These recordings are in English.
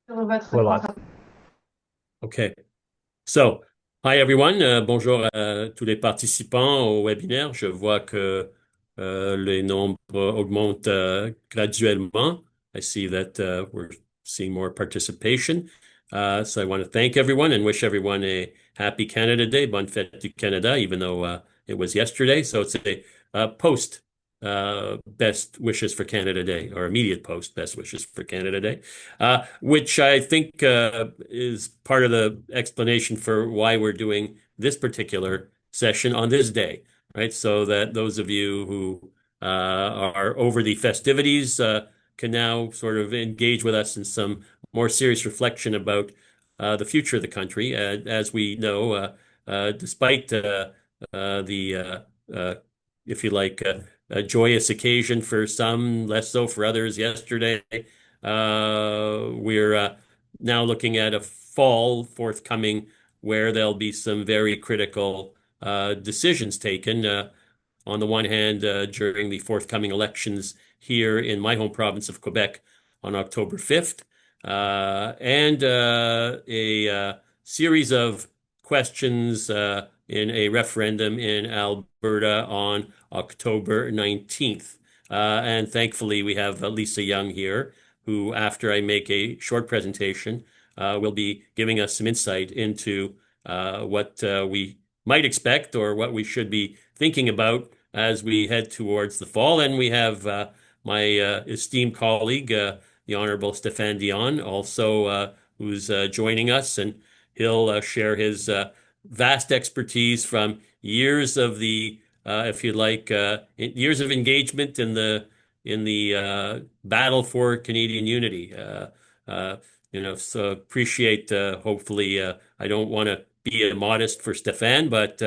sur votre Voilà. contrat. OK. So, hi everyone. Bonjour à tous les participants au webinaire. Je vois que les nombres augmentent graduellement. I see that we're seeing more participation. So I want to thank everyone and wish everyone a happy Canada Day. Bonne fête du Canada, even though it was yesterday. So it's a post best wishes for Canada Day, or immediate post best wishes for Canada Day, which I think is part of the explanation for why we're doing this particular session on this day, right? So that those of you who are over the festivities can now sort of engage with us in some more serious reflection about the future of the country. As we know, despite the, if you like, a joyous occasion for some, less so for others yesterday, we're now looking at a fall forthcoming where there'll be some very critical decisions taken. On the one hand, during the forthcoming elections here in my home province of Quebec on October 5th, and a series of questions in a referendum in Alberta on October 19th. And thankfully, we have Lisa Young here, who, after I make a short presentation, will be giving us some insight into what we might expect or what we should be thinking about as we head towards the fall. And we have my esteemed colleague, the Honourable Stéphane Dion, also who's joining us, and he'll share his vast expertise from years of the, if you like, years of engagement in the battle for Canadian unity. Uh, so appreciate. Hopefully, I don't want to be immodest for Stéphane, but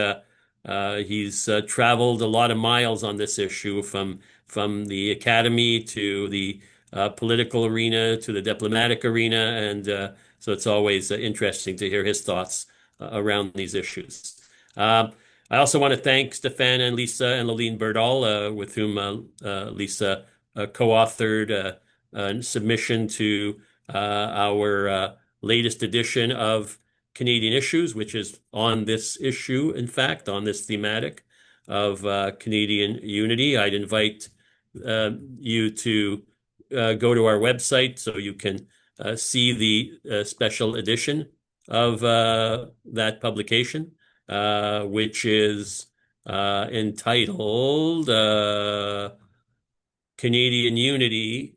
he's traveled a lot of miles on this issue, from the academy to the political arena to the diplomatic arena, and so it's always interesting to hear his thoughts around these issues. I also want to thank Stéphane and Lisa and Laline Berdahl, with whom Lisa co-authored a submission to our latest edition of Canadian Issues, which is on this issue, in fact, on this thematic of Canadian unity. I'd invite you to go to our website so you can see the special edition of that publication, which is entitled Canadian Unity,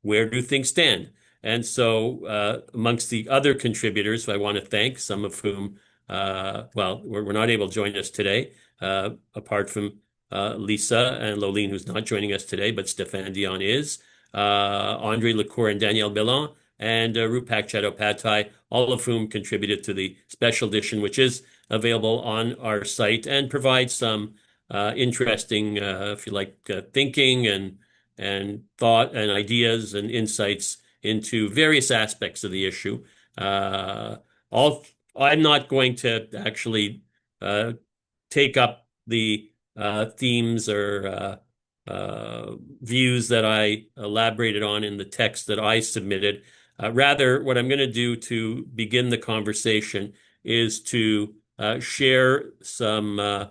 Where Do Things Stand? And so, amongst the other contributors, I want to thank, some of whom, well, we're not able to join us today, apart from Lisa and Loline, who's not joining us today, but Stéphane Dion is, Andre Lecour and Danielle Bellan, and Rupak Chattopadhyay, all of whom contributed to the special edition, which is available on our site and provides some interesting, if you like, thinking and thought and ideas and insights into various aspects of the issue. All I'm not going to actually uh, take up the themes or views that I elaborated on in the text that I submitted. Rather, what I'm going to do to begin the conversation is to share some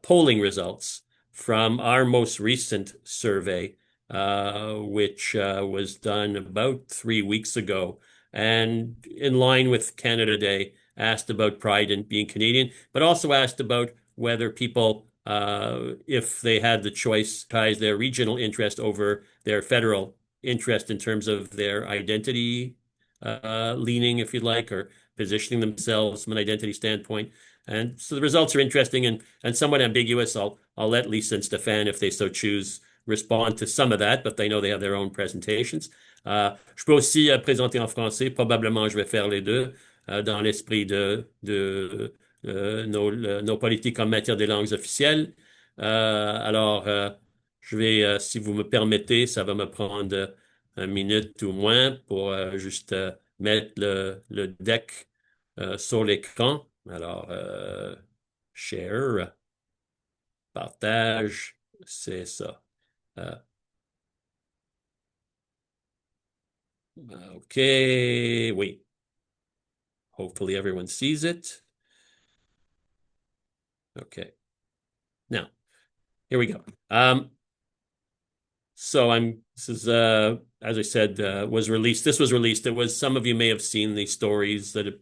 polling results from our most recent survey, which was done about 3 weeks ago, and in line with Canada Day, asked about pride in being Canadian, but also asked about whether people, if they had the choice, ties their regional interest over their federal interest in terms of their identity leaning, if you like, or positioning themselves from an identity standpoint. And so the results are interesting and somewhat ambiguous. I'll let Lisa and Stéphane, if they so choose, respond to some of that, but they know they have their own presentations. Je peux aussi présenter en français. Probablement, je vais faire les deux dans l'esprit de nos politiques en matière des langues officielles. Alors, je vais, si vous me permettez, ça va me prendre 1 minute ou moins pour juste mettre le deck sur l'écran. Alors, share, partage, c'est ça. Euh, Okay, wait. Hopefully everyone sees it. Okay. Now, here we go. So this is as I said was released. This was released. It was some of you may have seen the stories the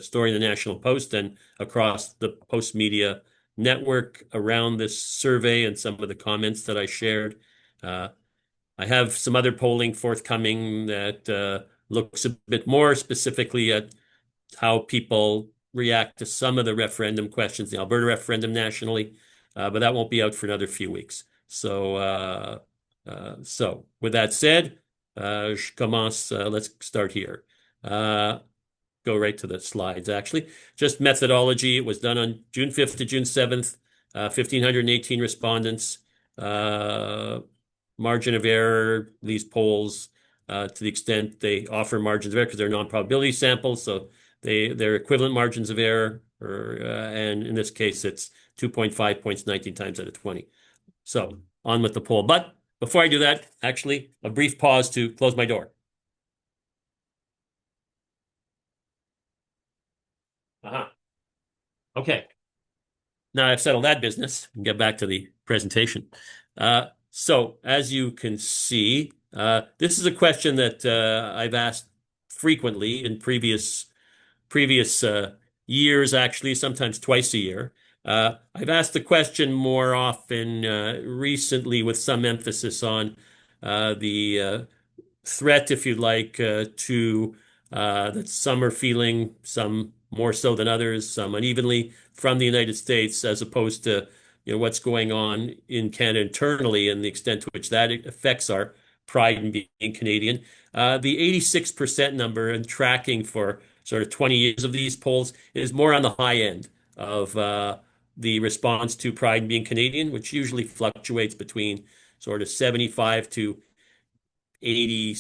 story in the National Post and across the Post media network around this survey and some of the comments that I shared. Uh, I have some other polling forthcoming that looks a bit more specifically at how people react to some of the referendum questions, the Alberta referendum nationally, but that won't be out for another few weeks. So with that said, je commence. Let's start here. Uh, Go right to the slides, actually. Just methodology. It was done on June 5th to June 7th, 1,518 respondents. Uh, Margin of error, these polls, to the extent they offer margins of error because they're non-probability samples, so they're equivalent margins of error, and in this case, it's 2.5 points 19 times out of 20. So on with the poll. But before I do that, actually, a brief pause to close my door. Uh-huh. Okay. Now I've settled that business and get back to the presentation. So as you can see, this is a question that I've asked frequently in previous years, actually, sometimes twice a year. I've asked the question more often recently with some emphasis on the threat, if you like, to that some are feeling, some more so than others, some unevenly from the United States, as opposed to what's going on in Canada internally and the extent to which that affects our pride in being Canadian. The 86% number and tracking for sort of 20 years of these polls is more on the high end of the response to pride in being Canadian, which usually fluctuates between sort of 75 to 80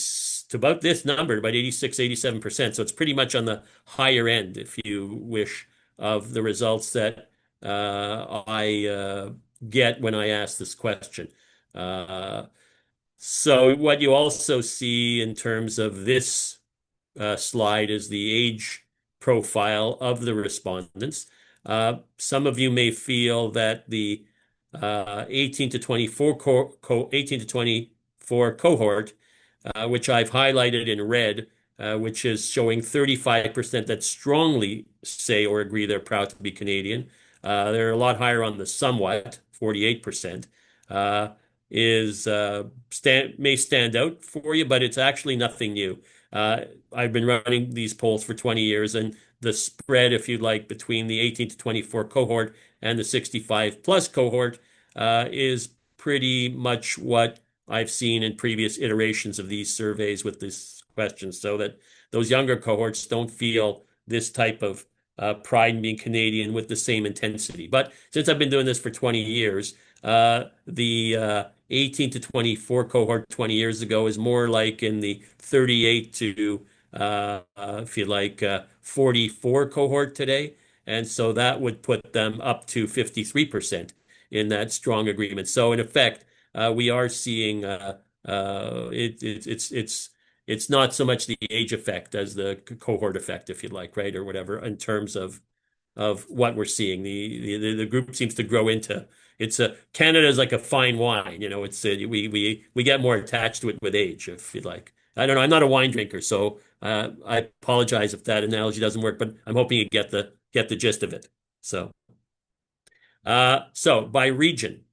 to about this number, about 86, 87%. So it's pretty much on the higher end, if you wish, of the results that I get when I ask this question. Uh, so what you also see in terms of this slide is the age profile of the respondents. Some of you may feel that the 18 to 24 18 to 24 cohort, which I've highlighted in red, which is showing 35% that strongly say or agree they're proud to be Canadian. They're a lot higher on the somewhat, 48%. Is may stand out for you, but it's actually nothing new. I've been running these polls for 20 years, and the spread, if you like, between the 18 to 24 cohort and the 65 plus cohort is pretty much what I've seen in previous iterations of these surveys with this question, so that those younger cohorts don't feel this type of pride in being Canadian with the same intensity. But since I've been doing this for 20 years, the 18 to 24 cohort 20 years ago is more like in the 38 to, if you like, 44 cohort today. And so that would put them up to 53% in that strong agreement. So in effect, we are seeing it's not so much the age effect as the cohort effect, if you like, right, or whatever, in terms of what we're seeing. The group seems to grow into it's a Canada is like a fine wine, it's we get more attached to it with age, if you like. I don't know. I'm not a wine drinker, so I apologize if that analogy doesn't work, but I'm hoping you get the gist of it. So by region.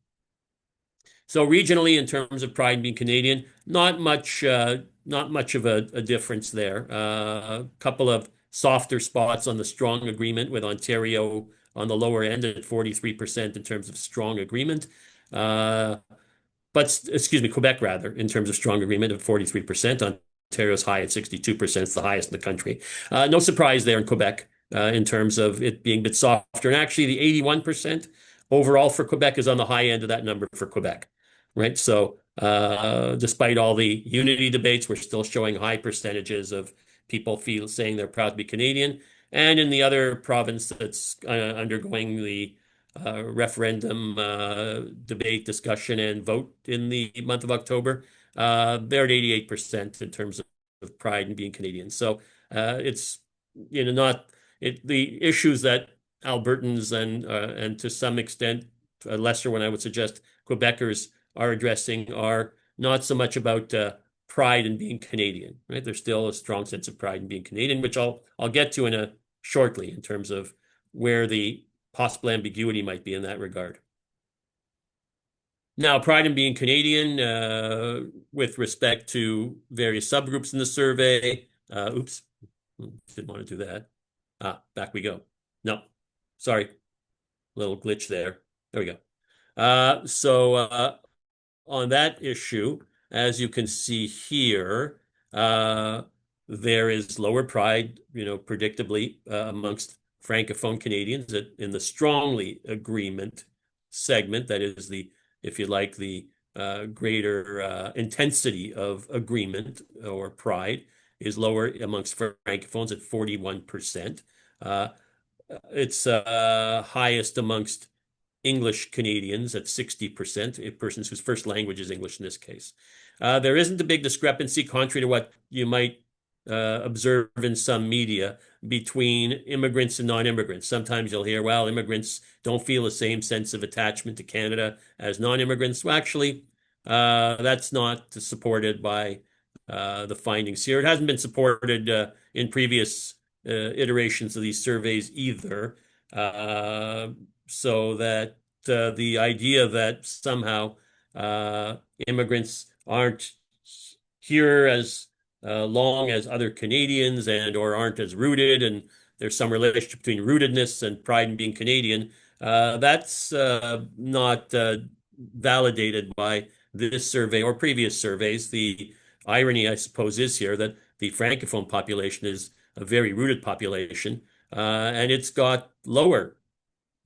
So regionally, in terms of pride in being Canadian, not much of a difference there. A couple of softer spots on the strong agreement, with Ontario on the lower end at 43% in terms of strong agreement. Uh, but excuse me, Quebec rather, in terms of strong agreement of 43%. Ontario's high at 62%. It's the highest in the country. No surprise there in Quebec in terms of it being a bit softer. And actually, the 81% overall for Quebec is on the high end of that number for Quebec, right? So despite all the unity debates, we're still showing high percentages of people saying they're proud to be Canadian. And in the other province that's undergoing the referendum debate, discussion, and vote in the month of October, they're at 88% in terms pride in being Canadian. So it's not the issues that Albertans and to some extent a lesser one I would suggest Quebecers are addressing are not so much about pride in being Canadian, right? There's still a strong sense of pride in being Canadian, which I'll get to in a shortly in terms of where the possible ambiguity might be in that regard. Now, pride in being Canadian, with respect to various subgroups in the survey. Oops, didn't want to do that. Back we go. No, sorry, little glitch there. There we go. So on that issue, as you can see here, there is lower pride, predictably, amongst Francophone Canadians in the strongly agreement segment. That is if you like, the greater intensity of agreement or pride is lower amongst Francophones at 41%. It's highest amongst English Canadians at 60%, persons whose first language is English in this case. There isn't a big discrepancy, contrary to what you might observe in some media, between immigrants and non-immigrants. Sometimes you'll hear, well, immigrants don't feel the same sense of attachment to Canada as non-immigrants. Well, actually, that's not supported by the findings here. It hasn't been supported in previous iterations of these surveys either. So that the idea that somehow immigrants aren't here as long as other Canadians or aren't as rooted, and there's some relationship between rootedness and pride in being Canadian, that's not validated by this survey or previous surveys. The irony, I suppose, is here that the Francophone population is a very rooted population, and it's got lower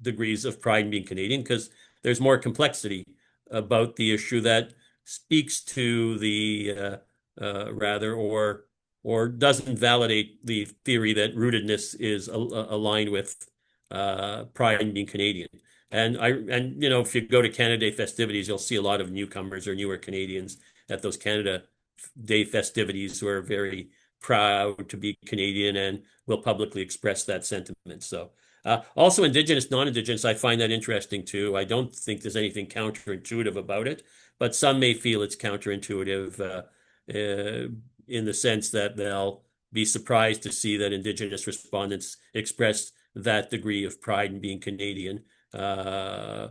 degrees of pride in being Canadian because there's more complexity about the issue that speaks to the rather or doesn't validate the theory that rootedness is aligned with pride in being Canadian. And if you go to Canada Day festivities, you'll see a lot of newcomers or newer Canadians at those Canada Day festivities who are very proud to be Canadian and will publicly express that sentiment. So also Indigenous, non-Indigenous, I find that interesting too. I don't think there's anything counterintuitive about it, but some may feel it's counterintuitive in the sense that they'll be surprised to see that Indigenous respondents express that degree of pride in being Canadian. I'm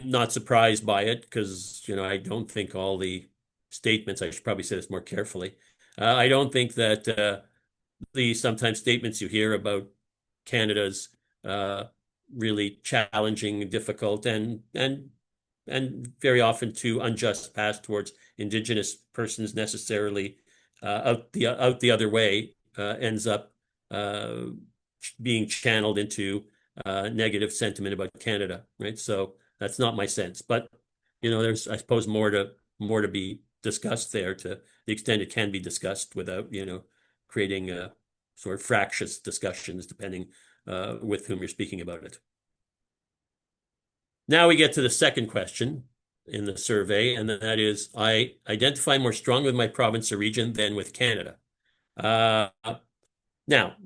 not surprised by it because, I don't think all the statements, I should probably say this more carefully. I don't think that the sometimes statements you hear about Canada's really challenging, difficult, and very often too unjust past towards Indigenous persons necessarily out the other way ends up being channeled into negative sentiment about Canada, right? So that's not my sense, but there's, I suppose, more to be discussed there to the extent it can be discussed without creating sort of fractious discussions depending with whom you're speaking about it. Now we get to the second question in the survey, and that is, I identify more strongly with my province or region than with Canada. Now,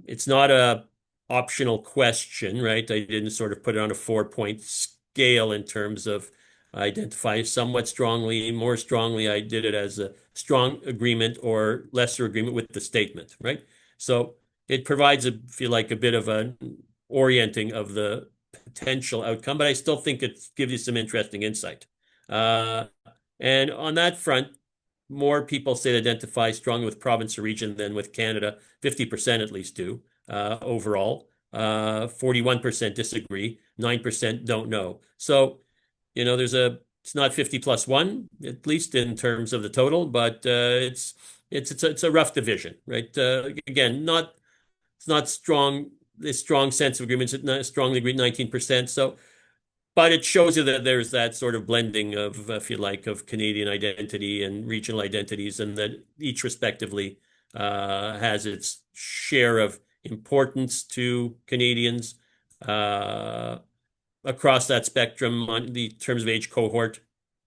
it's not a optional question, right? I didn't sort of put it on a 4-point scale in terms of identify somewhat strongly, more strongly. I did it as a strong agreement or lesser agreement with the statement, right? So it provides, if you like, a bit of an orienting of the potential outcome, but I still think it gives you some interesting insight. And on that front, more people say they identify strongly with province or region than with Canada. 50% at least do overall. 41% disagree. 9% don't know. So, it's not 50 plus 1, at least in terms of the total, but it's a rough division, right? Again, it's not strong. This strong sense of agreement is strongly agreed 19%. So, but it shows you that there's that sort of blending of, if you like, of Canadian identity and regional identities, and that each respectively has its share of importance to Canadians across that spectrum. On the terms of age cohort,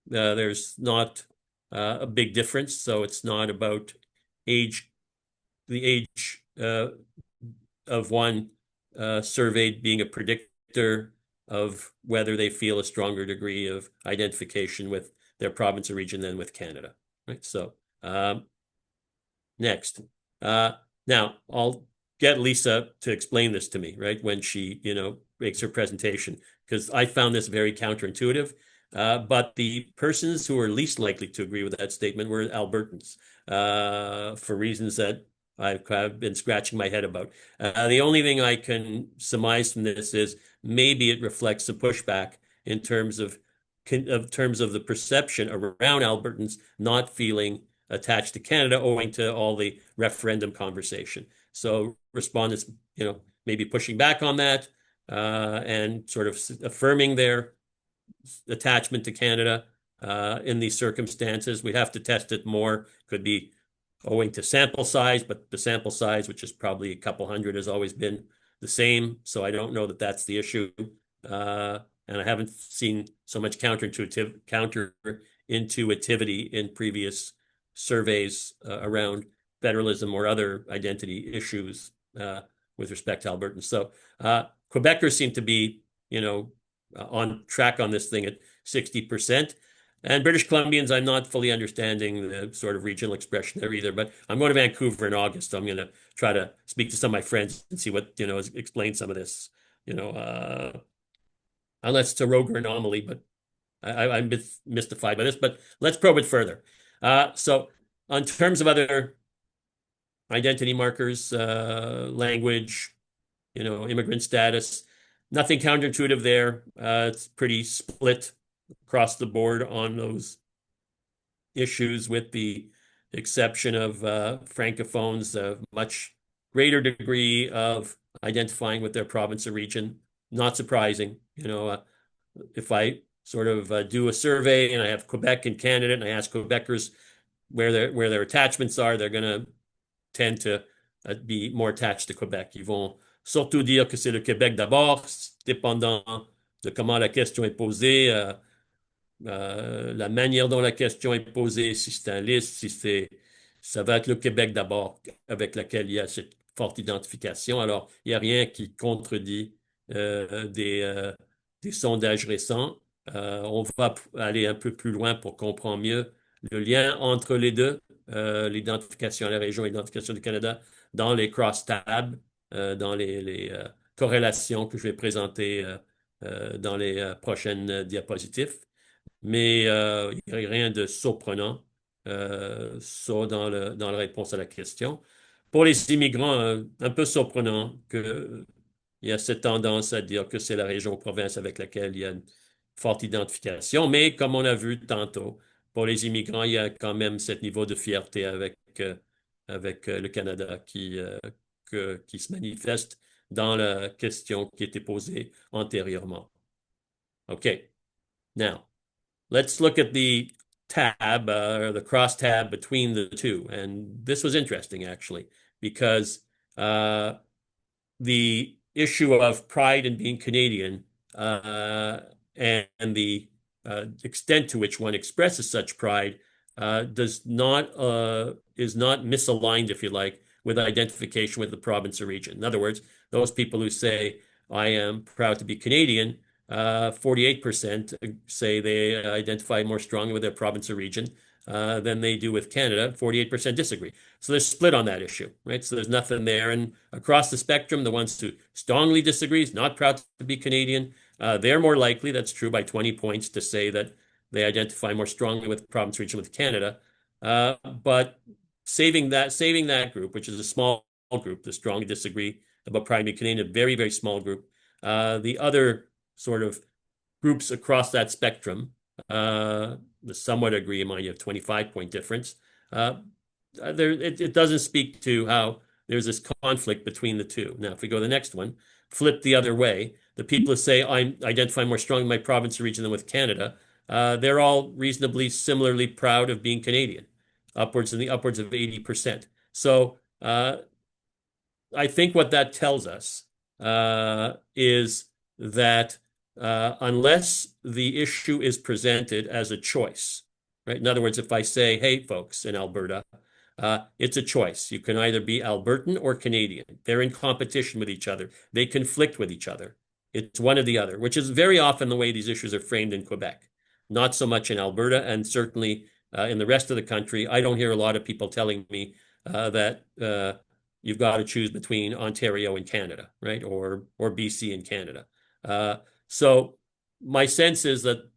there's not a big difference. So it's not about age, the age of one surveyed being a predictor of whether they feel a stronger degree of identification with their province or region than with Canada, right? So next. Now, I'll get Lisa to explain this to me, right, when she, makes her presentation, because I found this very counterintuitive. But the persons who were least likely to agree with that statement were Albertans, for reasons that I've been scratching my head about. The only thing I can surmise from this is maybe it reflects some pushback in terms of the perception around Albertans not feeling attached to Canada owing to all the referendum conversation. So respondents, maybe pushing back on that and sort of affirming their attachment to Canada in these circumstances. We'd have to test it more. Could be owing to sample size, but the sample size, which is probably a couple hundred, has always been the same. So I don't know that that's the issue. And I haven't seen so much counterintuitivity in previous surveys around federalism or other identity issues with respect to Albertans. So Quebecers seem to be, on track on this thing at 60%. And British Columbians, I'm not fully understanding the sort of regional expression there either, but I'm going to Vancouver in August, so I'm going to try to speak to some of my friends and see what, explain some of this, unless it's a rogue or anomaly, but I'm mystified by this, but let's probe it further. So in terms of other identity markers, language, immigrant status, nothing counterintuitive there. It's pretty split across the board on those issues, with the exception of francophones, a much greater degree of identifying with their province or region. Not surprising. If I sort of do a survey and I have Quebec and Canada and I ask Quebecers where their attachments are, they're going to tend to be more attached to Quebec. Ils vont surtout dire que c'est le Québec d'abord, dépendant de comment la question est posée, la manière dont la question est posée, si c'est un liste, ça va être le Québec d'abord, avec laquelle il y a cette forte identification. Alors, il n'y a rien qui contredit des sondages récents. On va aller un peu plus loin pour comprendre mieux le lien entre les deux, l'identification à la région et l'identification du Canada, dans les cross-tabs, dans les corrélations que je vais présenter dans les prochaines diapositives. Mais il n'y a rien de surprenant ça dans la réponse à la question. Pour les immigrants, un peu surprenant qu'il y a cette tendance à dire que c'est la région-province avec laquelle il y a une forte identification. Mais comme on a vu tantôt, pour les immigrants, il y a quand même ce niveau de fierté avec le Canada qui se manifeste dans la question qui était posée antérieurement. OK. Now, let's look at the tab, or the cross tab between the two. And this was interesting, actually, because the issue of pride in being Canadian and the extent to which one expresses such pride is not misaligned, if you like, with identification with the province or region. In other words, those people who say, I am proud to be Canadian, 48% say they identify more strongly with their province or region than they do with Canada. 48% disagree. So they're split on that issue, right? So there's nothing there. And across the spectrum, the ones who strongly disagree, not proud to be Canadian, they're more likely, that's true by 20 points, to say that they identify more strongly with the province region with Canada. But saving that group, which is a small group, the strongly disagree about pride in being Canadian, a very, very small group. The other sort of groups across that spectrum, the somewhat agree, mind you, have 25-point difference. It doesn't speak to how there's this conflict between the two. Now, if we go to the next one, flip the other way, the people who say I identify more strongly with my province or region than with Canada, they're all reasonably similarly proud of being Canadian, upwards of 80%. So I think what that tells us is that unless the issue is presented as a choice, right? In other words, if I say, hey, folks in Alberta, It's a choice. You can either be Albertan or Canadian. They're in competition with each other. They conflict with each other. It's one or the other, which is very often the way these issues are framed in Quebec. Not so much in Alberta, and certainly in the rest of the country. I don't hear a lot of people telling me that you've got to choose between Ontario and Canada, right? Or BC and Canada. So my sense is that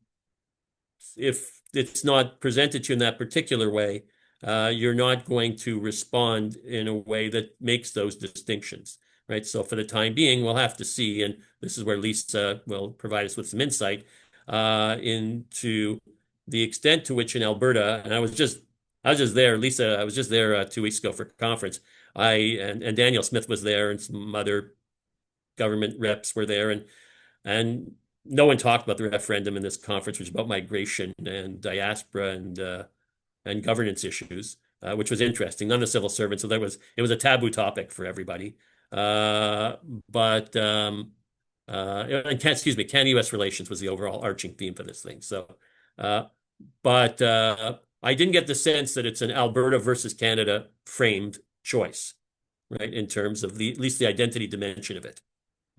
if it's not presented to you in that particular way, you're not going to respond in a way that makes those distinctions, right? So for the time being, we'll have to see, and this is where Lisa will provide us with some insight into the extent to which in Alberta, and I was just there, Lisa, I was just there 2 weeks ago for a conference. And Daniel Smith was there, and some other government reps were there, and no one talked about the referendum in this conference, which was about migration and diaspora and governance issues, which was interesting. None of the civil servants, so it was a taboo topic for everybody. But excuse me, Canada-U.S. relations was the overall arching theme for this thing. So, but I didn't get the sense that it's an Alberta versus Canada framed choice, right? In terms of at least the identity dimension of it,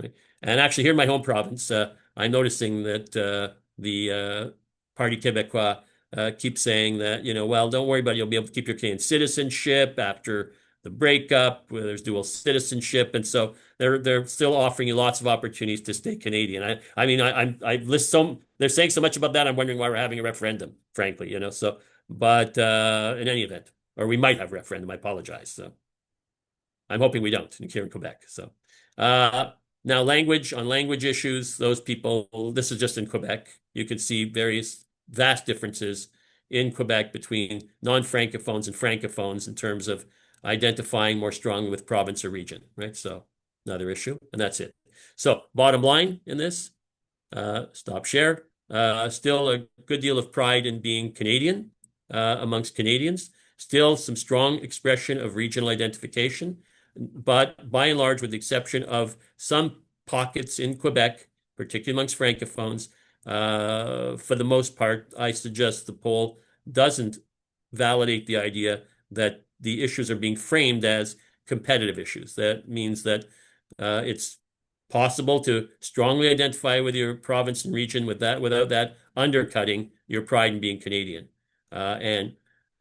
right? And actually, here in my home province, I'm noticing that the Parti Québécois keeps saying that, well, don't worry about it. You'll be able to keep your Canadian citizenship after the breakup, where there's dual citizenship, and so they're still offering you lots of opportunities to stay Canadian. I mean, I list some. They're saying so much about that. I'm wondering why we're having a referendum, frankly, So, but in any event, or we might have a referendum. I apologize. So, I'm hoping we don't here in Quebec. So, now language issues, those people. This is just in Quebec. You can see various vast differences in Quebec between non-francophones and francophones in terms of identifying more strongly with province or region, right? So another issue, and that's it. So bottom line in this, stop share. Still a good deal of pride in being Canadian amongst Canadians. Still some strong expression of regional identification, but by and large, with the exception of some pockets in Quebec, particularly amongst francophones, for the most part, I suggest the poll doesn't validate the idea that the issues are being framed as competitive issues. That means that it's possible to strongly identify with your province and region without that undercutting your pride in being Canadian. And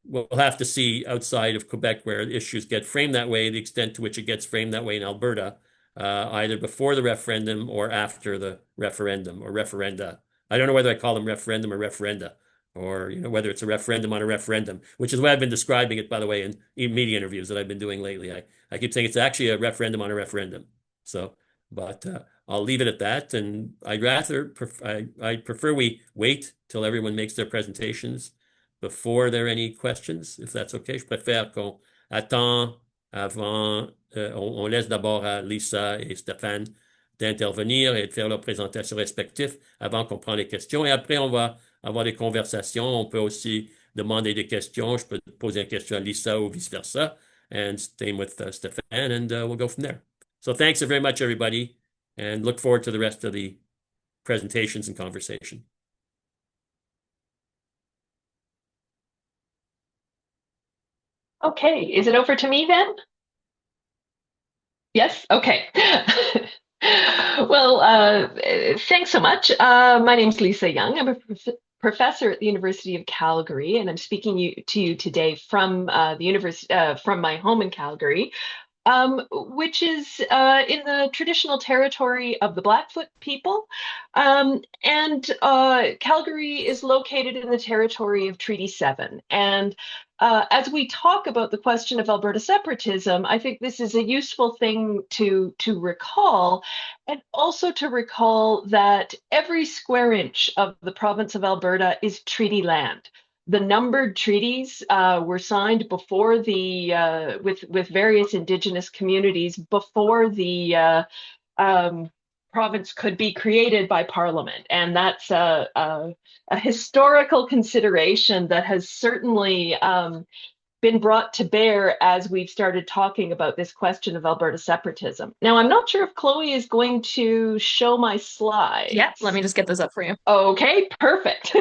we'll have to see outside of Quebec where issues get framed that way, the extent to which it gets framed that way in Alberta, either before the referendum or after the referendum or referenda. I don't know whether I call them referendum or referenda, or whether it's a referendum on a referendum, which is what I've been describing it, by the way, in media interviews that I've been doing lately. I keep saying it's actually a referendum on a referendum. So, but I'll leave it at that, and I prefer we wait till everyone makes their presentations before there are any questions, if that's okay. Je préfère qu'on attend avant, on laisse d'abord à Lisa et Stéphane d'intervenir et de faire leurs présentations respectives avant qu'on prenne les questions. Et après, on va avoir des conversations. On peut aussi demander des questions. Je peux poser une question à Lisa ou vice-versa. And same with Stéphane, and we'll go from there. So thanks very much, everybody, and look forward to the rest of the presentations and conversation. Okay, is it over to me then? Yes? Okay. Well, thanks so much. My name's Lisa Young. I'm a professor at the University of Calgary, and I'm speaking to you today from the university, from my home in Calgary, which is in the traditional territory of the Blackfoot people. And Calgary is located in the territory of Treaty 7. And as we talk about the question of Alberta separatism, I think this is a useful thing to recall, and also to recall that every square inch of the province of Alberta is treaty land. The numbered treaties were signed before the with various Indigenous communities before the province could be created by Parliament, and that's a historical consideration that has certainly been brought to bear as we've started talking about this question of Alberta separatism. Now, I'm not sure if Chloe is going to show my slides. Yeah, let me just get those up for you. Okay, perfect.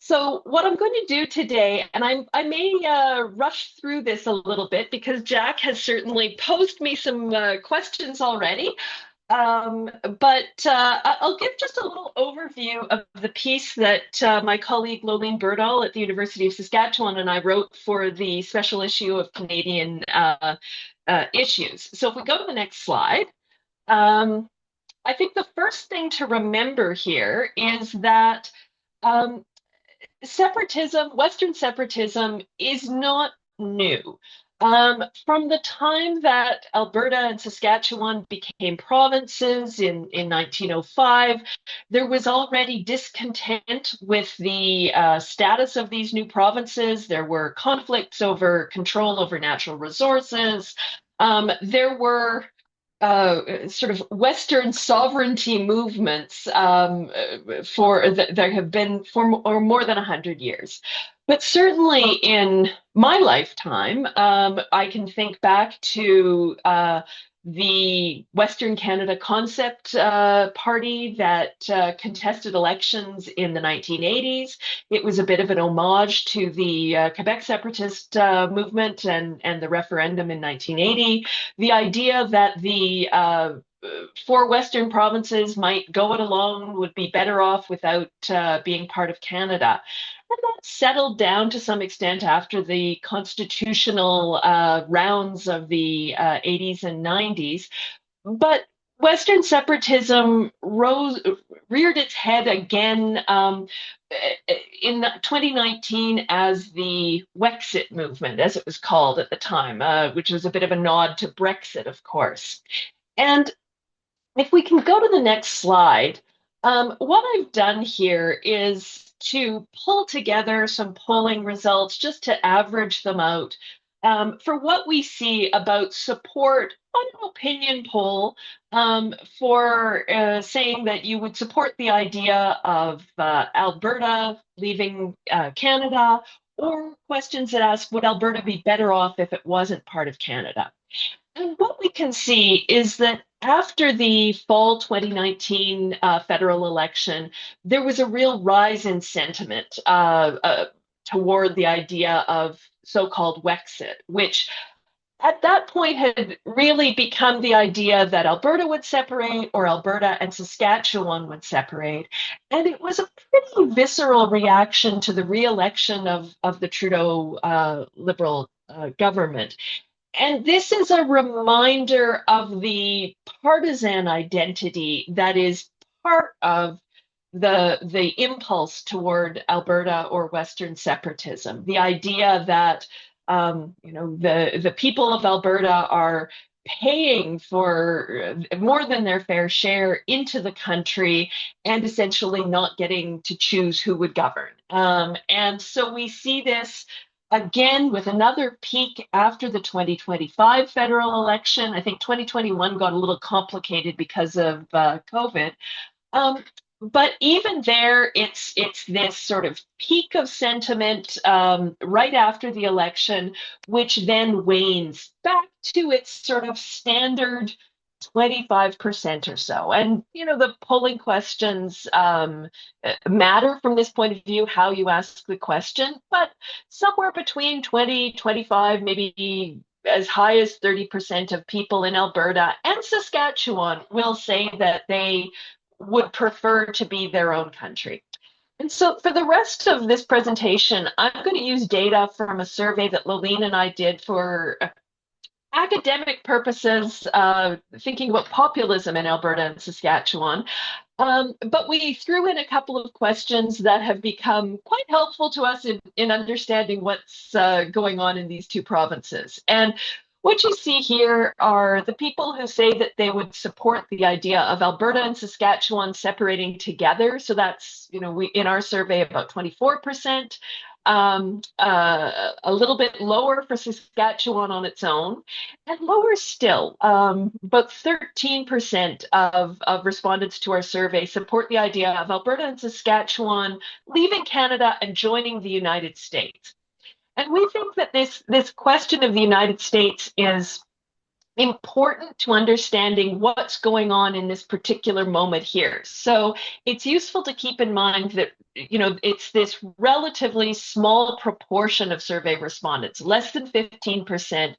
So what I'm going to do today, and I may rush through this a little bit because Jack has certainly posed me some questions already. But I'll give just a little overview of the piece that my colleague Lolene Birdall at the University of Saskatchewan and I wrote for the special issue of Canadian Issues. So if we go to the next slide, um, I think the first thing to remember here is that um, Western separatism, is not new. From the time that Alberta and Saskatchewan became provinces in 1905, there was already discontent with the status of these new provinces. There were conflicts over control over natural resources. There were sort of Western sovereignty movements there have been for more than 100 years. But certainly in my lifetime, I can think back to the Western Canada Concept Party that contested elections in the 1980s. It was a bit of an homage to the Quebec separatist movement and the referendum in 1980. The idea that the four Western provinces might go it alone, would be better off without being part of Canada. And that settled down to some extent after the constitutional rounds of the 80s and 90s. But Western separatism reared its head again in 2019 as the Wexit movement, as it was called at the time, which was a bit of a nod to Brexit, of course. And if we can go to the next slide, what I've done here is to pull together some polling results just to average them out for what we see about support on an opinion poll for saying that you would support the idea of Alberta leaving Canada, or questions that ask, would Alberta be better off if it wasn't part of Canada? And what we can see is that after the fall 2019 federal election, there was a real rise in sentiment toward the idea of so-called Wexit, which at that point had really become the idea that Alberta would separate or Alberta and Saskatchewan would separate. And it was a pretty visceral reaction to the re-election of the Trudeau Liberal government. And this is a reminder of the partisan identity that is part of the impulse toward Alberta or Western separatism. The idea that the people of Alberta are paying for more than their fair share into the country and essentially not getting to choose who would govern. And so we see this again with another peak after the 2025 federal election. I think 2021 got a little complicated because of COVID. Um, but even there, it's this sort of peak of sentiment right after the election, which then wanes back to its sort of standard 25% or so. And, the polling questions matter from this point of view, how you ask the question, but somewhere between 20, 25, maybe as high as 30% of people in Alberta and Saskatchewan will say that they would prefer to be their own country. And so for the rest of this presentation, I'm going to use data from a survey that Lolene and I did for academic purposes, thinking about populism in Alberta and Saskatchewan. But we threw in a couple of questions that have become quite helpful to us in understanding what's going on in these two provinces. And what you see here are the people who say that they would support the idea of Alberta and Saskatchewan separating together. So that's, we in our survey about 24%, a little bit lower for Saskatchewan on its own, and lower still, about 13% of respondents to our survey support the idea of Alberta and Saskatchewan leaving Canada and joining the United States. And we think that this question of the United States is important to understanding what's going on in this particular moment here. So it's useful to keep in mind that, it's this relatively small proportion of survey respondents, less than 15%,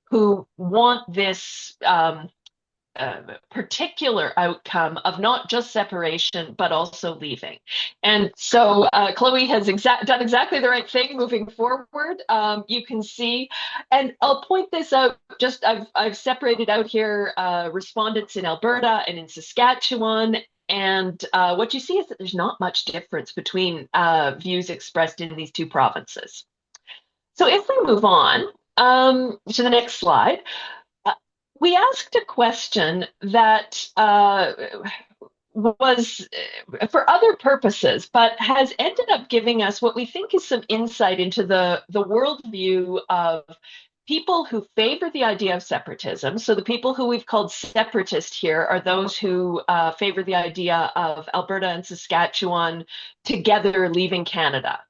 who want this particular outcome of not just separation, but also leaving. And so Chloe has done exactly the right thing moving forward. You can see, and I'll point this out, just I've separated out here respondents in Alberta and in Saskatchewan. And what you see is that there's not much difference between views expressed in these two provinces. So if we move on to the next slide, we asked a question that was for other purposes, but has ended up giving us what we think is some insight into the worldview of people who favor the idea of separatism. So the people who we've called separatist here are those who favor the idea of Alberta and Saskatchewan together leaving Canada.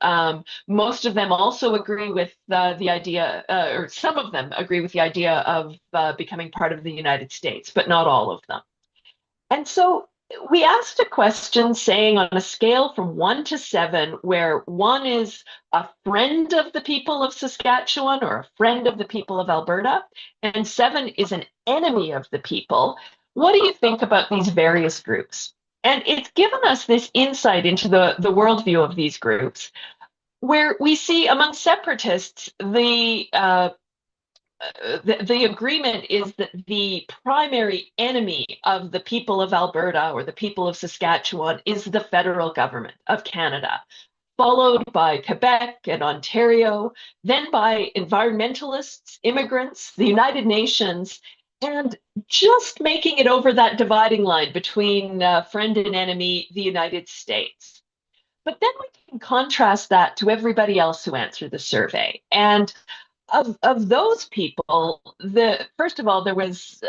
Most of them also agree with the idea, or some of them agree with the idea of becoming part of the United States, but not all of them. And so we asked a question saying on a scale from 1 to 7, where 1 is a friend of the people of Saskatchewan or a friend of the people of Alberta, and 7 is an enemy of the people. What do you think about these various groups? And it's given us this insight into the worldview of these groups, where we see among separatists the agreement is that the primary enemy of the people of Alberta or the people of Saskatchewan is the federal government of Canada, followed by Quebec and Ontario, then by environmentalists, immigrants, the United Nations, and just making it over that dividing line between friend and enemy, the United States. But then we can contrast that to everybody else who answered the survey. And of those people, first of all, there was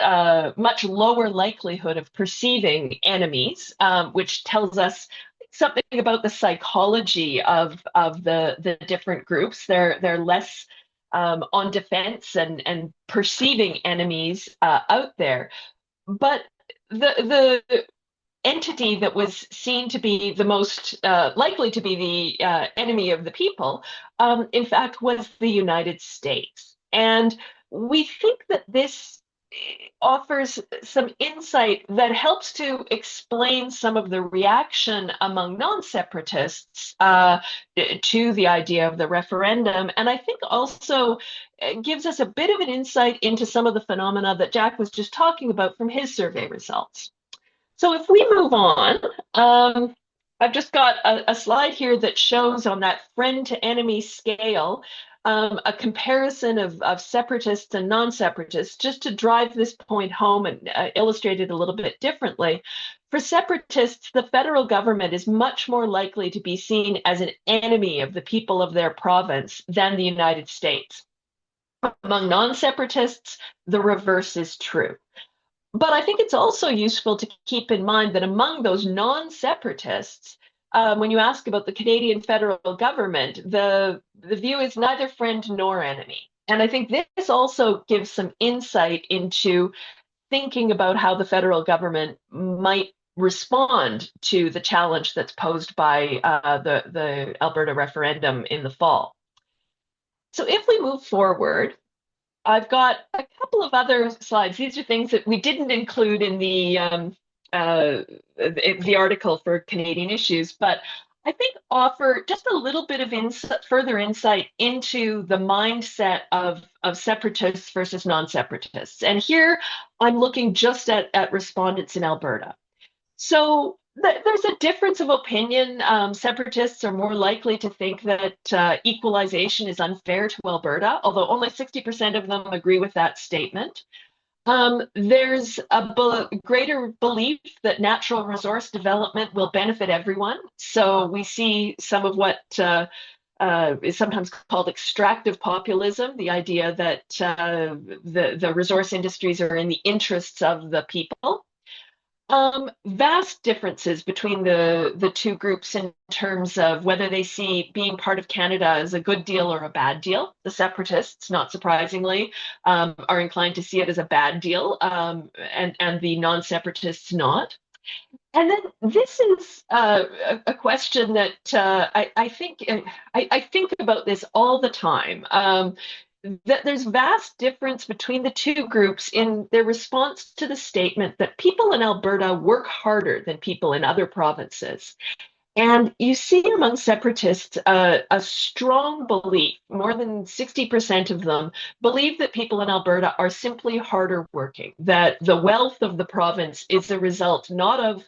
much lower likelihood of perceiving enemies, which tells us something about the psychology of the different groups. They're less on defense and perceiving enemies out there. But the entity that was seen to be the most likely to be the enemy of the people, in fact, was the United States. And we think that this offers some insight that helps to explain some of the reaction among non-separatists to the idea of the referendum. And I think also gives us a bit of an insight into some of the phenomena that Jack was just talking about from his survey results. So if we move on, I've just got a slide here that shows on that friend to enemy scale a comparison of separatists and non-separatists, just to drive this point home and illustrate it a little bit differently. For separatists, the federal government is much more likely to be seen as an enemy of the people of their province than the United States. Among non-separatists, the reverse is true. But I think it's also useful to keep in mind that among those non-separatists, when you ask about the Canadian federal government, the view is neither friend nor enemy. And I think this also gives some insight into thinking about how the federal government might respond to the challenge that's posed by the Alberta referendum in the fall. So if we move forward, I've got a couple of other slides. These are things that we didn't include in the article for Canadian issues, but I think offer just a little bit of further insight into the mindset of separatists versus non-separatists. And here I'm looking just at respondents in Alberta. So there's a difference of opinion. Separatists are more likely to think that equalization is unfair to Alberta, although only 60% of them agree with that statement. There's a greater belief that natural resource development will benefit everyone. So we see some of what is sometimes called extractive populism, the idea that the resource industries are in the interests of the people. Vast differences between the two groups in terms of whether they see being part of Canada as a good deal or a bad deal. The separatists, not surprisingly, are inclined to see it as a bad deal, and the non-separatists not. And then this is a question that I think about this all the time. That there's vast difference between the two groups in their response to the statement that people in Alberta work harder than people in other provinces. And you see among separatists a strong belief, more than 60% of them believe that people in Alberta are simply harder working, that the wealth of the province is a result not of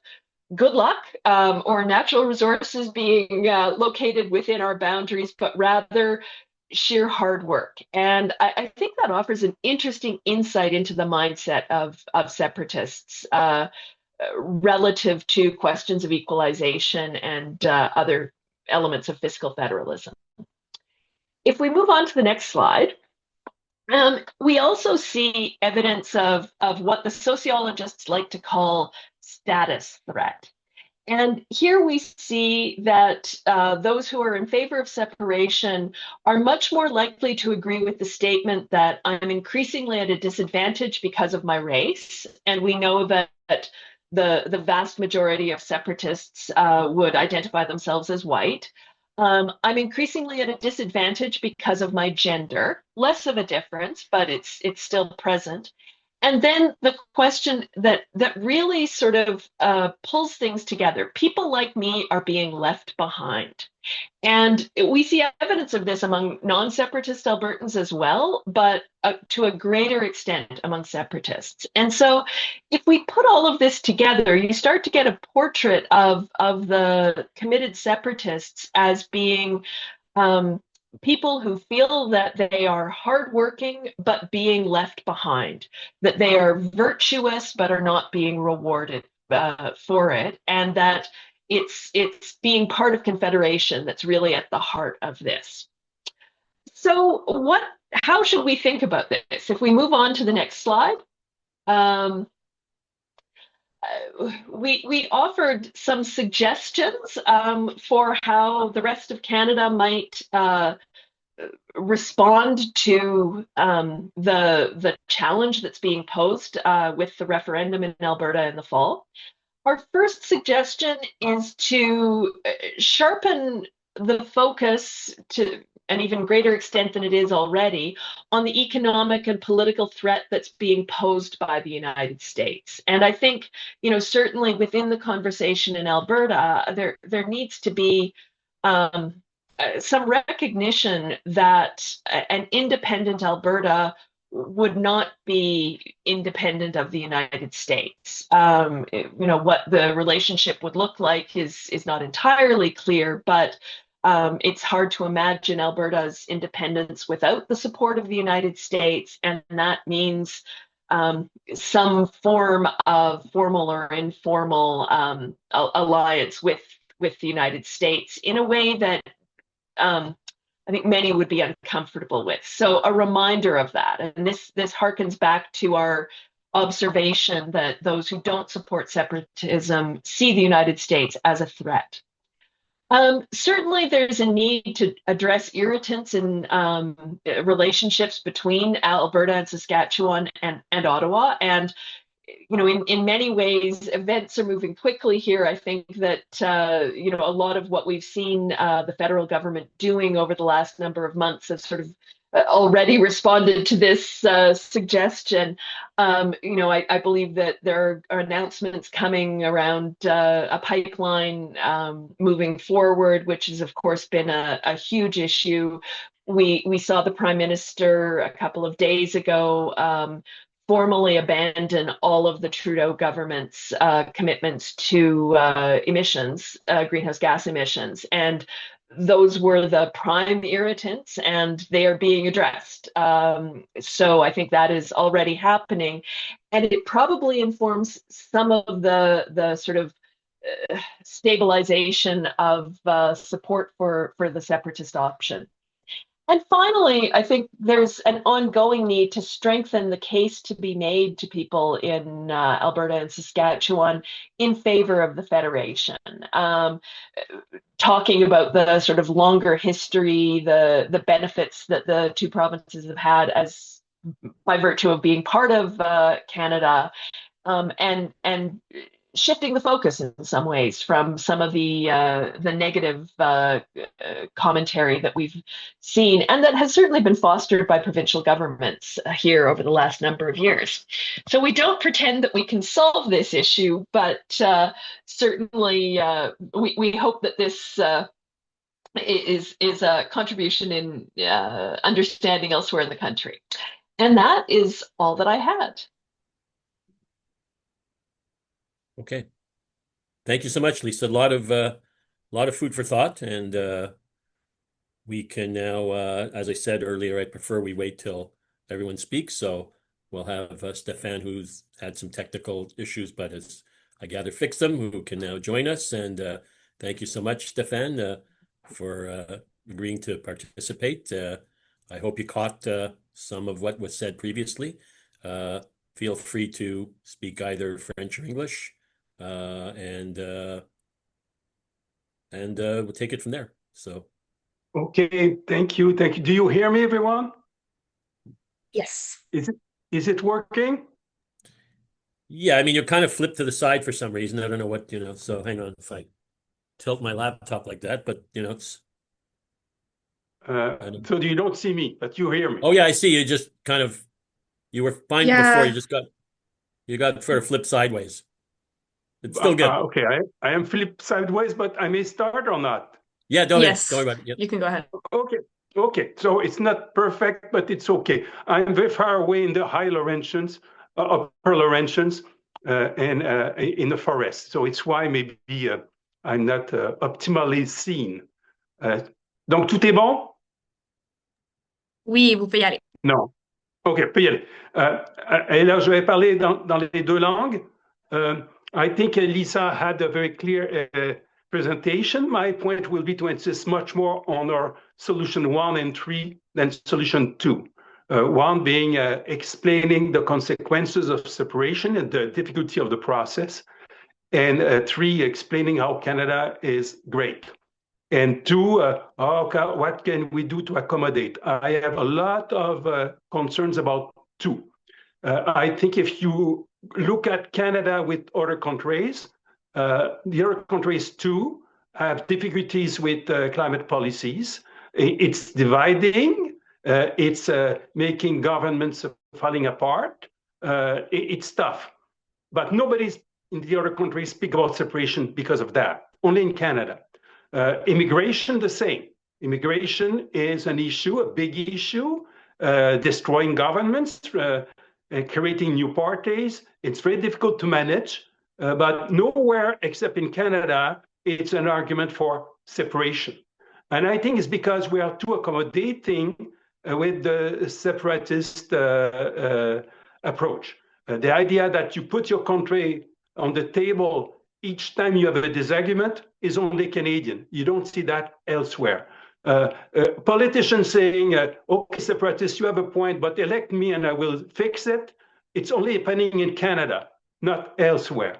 good luck or natural resources being located within our boundaries, but rather sheer hard work. And I think that offers an interesting insight into the mindset of separatists relative to questions of equalization and other elements of fiscal federalism. If we move on to the next slide, we also see evidence of what the sociologists like to call status threat. And here we see that those who are in favor of separation are much more likely to agree with the statement that I'm increasingly at a disadvantage because of my race. And we know that the vast majority of separatists would identify themselves as white. I'm increasingly at a disadvantage because of my gender. Less of a difference, but it's still present. And then the question that really sort of pulls things together. People like me are being left behind. And we see evidence of this among non-separatist Albertans as well, but to a greater extent among separatists. And so if we put all of this together, you start to get a portrait of the committed separatists as being people who feel that they are hardworking but being left behind, that they are virtuous but are not being rewarded for it, and that it's being part of Confederation that's really at the heart of this. So how should we think about this? If we move on to the next slide, we offered some suggestions for how the rest of Canada might respond to the challenge that's being posed with the referendum in Alberta in the fall. Our first suggestion is to sharpen the focus to an even greater extent than it is already on the economic and political threat that's being posed by the United States. And I think, certainly within the conversation in Alberta, there needs to be some recognition that an independent Alberta would not be independent of the United States. What the relationship would look like is not entirely clear, but it's hard to imagine Alberta's independence without the support of the United States, and that means some form of formal or informal alliance with the United States in a way that I think many would be uncomfortable with. So a reminder of that. And this harkens back to our observation that those who don't support separatism see the United States as a threat. Certainly, there's a need to address irritants in relationships between Alberta and Saskatchewan and Ottawa. And in many ways, events are moving quickly here. I think that, a lot of what we've seen the federal government doing over the last number of months have sort of already responded to this suggestion. I believe that there are announcements coming around a pipeline moving forward, which has, of course, been a huge issue. We saw the Prime Minister a couple of days ago formally abandon all of the Trudeau government's commitments to greenhouse gas emissions. And those were the prime irritants, and they are being addressed. So I think that is already happening. And it probably informs some of the sort of stabilization of support for the separatist option. And finally, I think there's an ongoing need to strengthen the case to be made to people in Alberta and Saskatchewan in favor of the Federation. Talking about the sort of longer history, the benefits that the two provinces have had as by virtue of being part of Canada, and shifting the focus in some ways from some of the negative commentary that we've seen, and that has certainly been fostered by provincial governments here over the last number of years. So we don't pretend that we can solve this issue, but certainly we hope that this is a contribution in understanding elsewhere in the country. And that is all that I had. Okay. Thank you so much, Lisa. A lot of food for thought, and we can now, as I said earlier, I prefer we wait till everyone speaks. So we'll have Stéphane, who's had some technical issues, but has, I gather, fixed them, who can now join us. And thank you so much, Stéphane, for agreeing to participate. I hope you caught some of what was said previously. Feel free to speak either French or English. And we'll take it from there. So, okay, thank you. Do you hear me, everyone? Yes. Is it working? yeah, I mean, you're kind of flipped to the side for some reason. I don't know what, so hang on if I tilt my laptop like that, but it's. So you don't see me, but you hear me. Oh yeah, I see. You were fine before. You got sort of flipped sideways. It's still good. Okay, I am flipped sideways, but I may start or not. Yeah, don't Yes. worry about it. Yep. You can go ahead. Okay. So it's not perfect, but it's okay. I'm very far away in the high Laurentians, upper Laurentians, and in the forest. So it's why maybe I'm not optimally seen. Donc tout est bon? Oui, vous pouvez y aller. Non. OK, peut y aller. Et là, je vais parler dans les deux langues. I think Lisa had a very clear presentation. My point will be to insist much more on our solution 1 and 3 than solution 2. One being explaining the consequences of separation and the difficulty of the process. And 3, explaining how Canada is great. And 2, what can we do to accommodate? I have a lot of concerns about 2. I think if you look at Canada with other countries, the other countries too have difficulties with climate policies. It's dividing, it's making governments falling apart. It's tough. But nobody's in the other countries speak about separation because of that, only in Canada. Immigration, the same. Immigration is an issue, a big issue, destroying governments, creating new parties. It's very difficult to manage, but nowhere except in Canada, it's an argument for separation. And I think it's because we are too accommodating with the separatist approach. The idea that you put your country on the table each time you have a disagreement is only Canadian. You don't see that elsewhere. Politicians saying, okay, separatists, you have a point, but elect me and I will fix it. It's only happening in Canada, not elsewhere.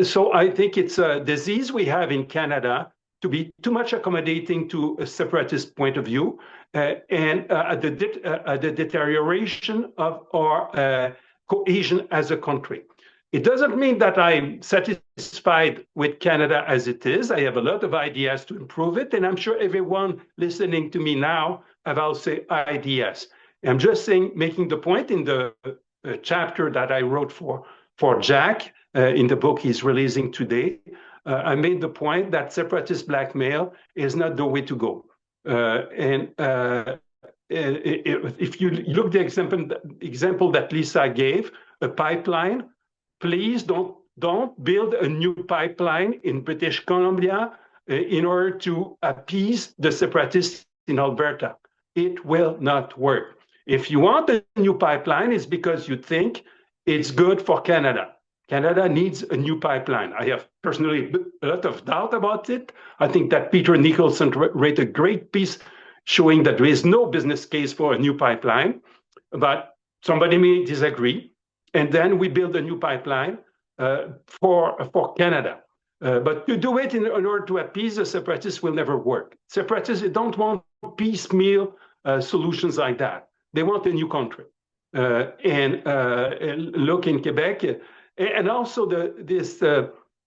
So I think it's a disease we have in Canada to be too much accommodating to a separatist point of view and the deterioration of our cohesion as a country. It doesn't mean that I'm satisfied with Canada as it is. I have a lot of ideas to improve it, and I'm sure everyone listening to me now have also ideas. I'm just saying, making the point in the chapter that I wrote for Jack in the book he's releasing today. I made the point that separatist blackmail is not the way to go. If you look the example that Lisa gave, a pipeline. Please don't build a new pipeline in British Columbia in order to appease the separatists in Alberta. It will not work. If you want a new pipeline, it's because you think it's good for Canada. Canada needs a new pipeline. I have personally a lot of doubt about it. I think that Peter Nicholson wrote a great piece showing that there is no business case for a new pipeline, but somebody may disagree, and then we build a new pipeline for Canada. But to do it in order to appease the separatists will never work. Separatists don't want piecemeal solutions like that. They want a new country. And look in Quebec, and also this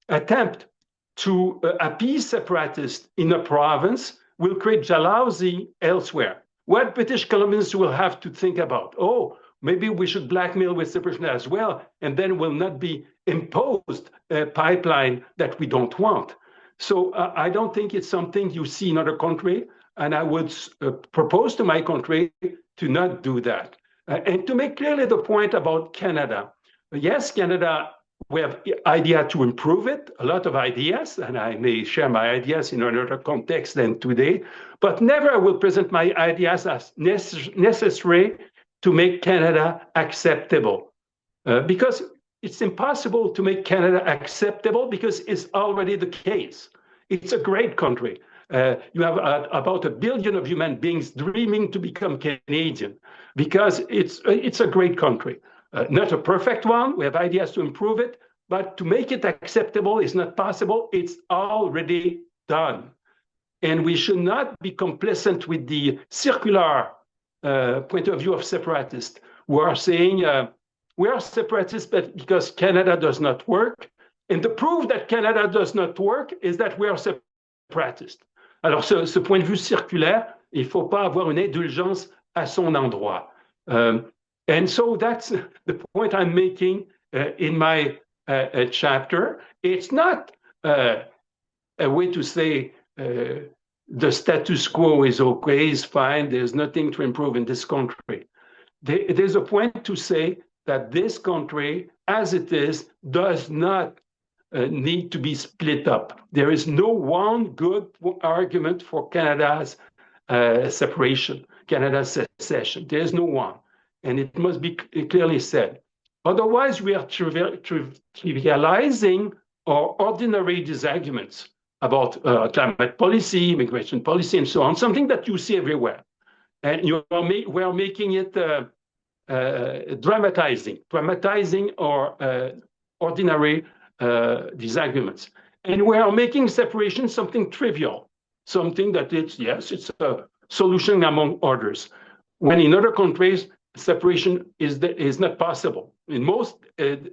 attempt to appease separatists in a province will create jealousy elsewhere. What British Columbians will have to think about, oh, maybe we should blackmail with separation as well, and then will not be imposed a pipeline that we don't want. So I don't think it's something you see in other countries, and I would propose to my country to not do that. And to make clearly the point about Canada, yes, Canada, we have idea to improve it, a lot of ideas, and I may share my ideas in another context than today, but never will present my ideas as necessary to make Canada acceptable. Because it's impossible to make Canada acceptable because it's already the case. It's a great country. You have about 1 billion of human beings dreaming to become Canadian because it's a great country. Not a perfect one. We have ideas to improve it, but to make it acceptable is not possible. It's already done. And we should not be complacent with the circular point of view of separatists who are saying we are separatists because Canada does not work. And the proof that Canada does not work is that we are separatists. Alors, ce point de vue circulaire, il ne faut pas avoir une indulgence à son endroit. And so that's the point I'm making in my chapter. It's not a way to say the status quo is okay, is fine, there's nothing to improve in this country. There's a point to say that this country, as it is, does not need to be split up. There is no one good argument for Canada's separation, Canada's secession. There is no one. And it must be clearly said. Otherwise, we are trivializing our ordinary disagreements about climate policy, immigration policy, and so on, something that you see everywhere. And we are making it dramatizing our ordinary disagreements. And we are making separation something trivial, something that it's a solution among others. When in other countries, separation is not possible. In most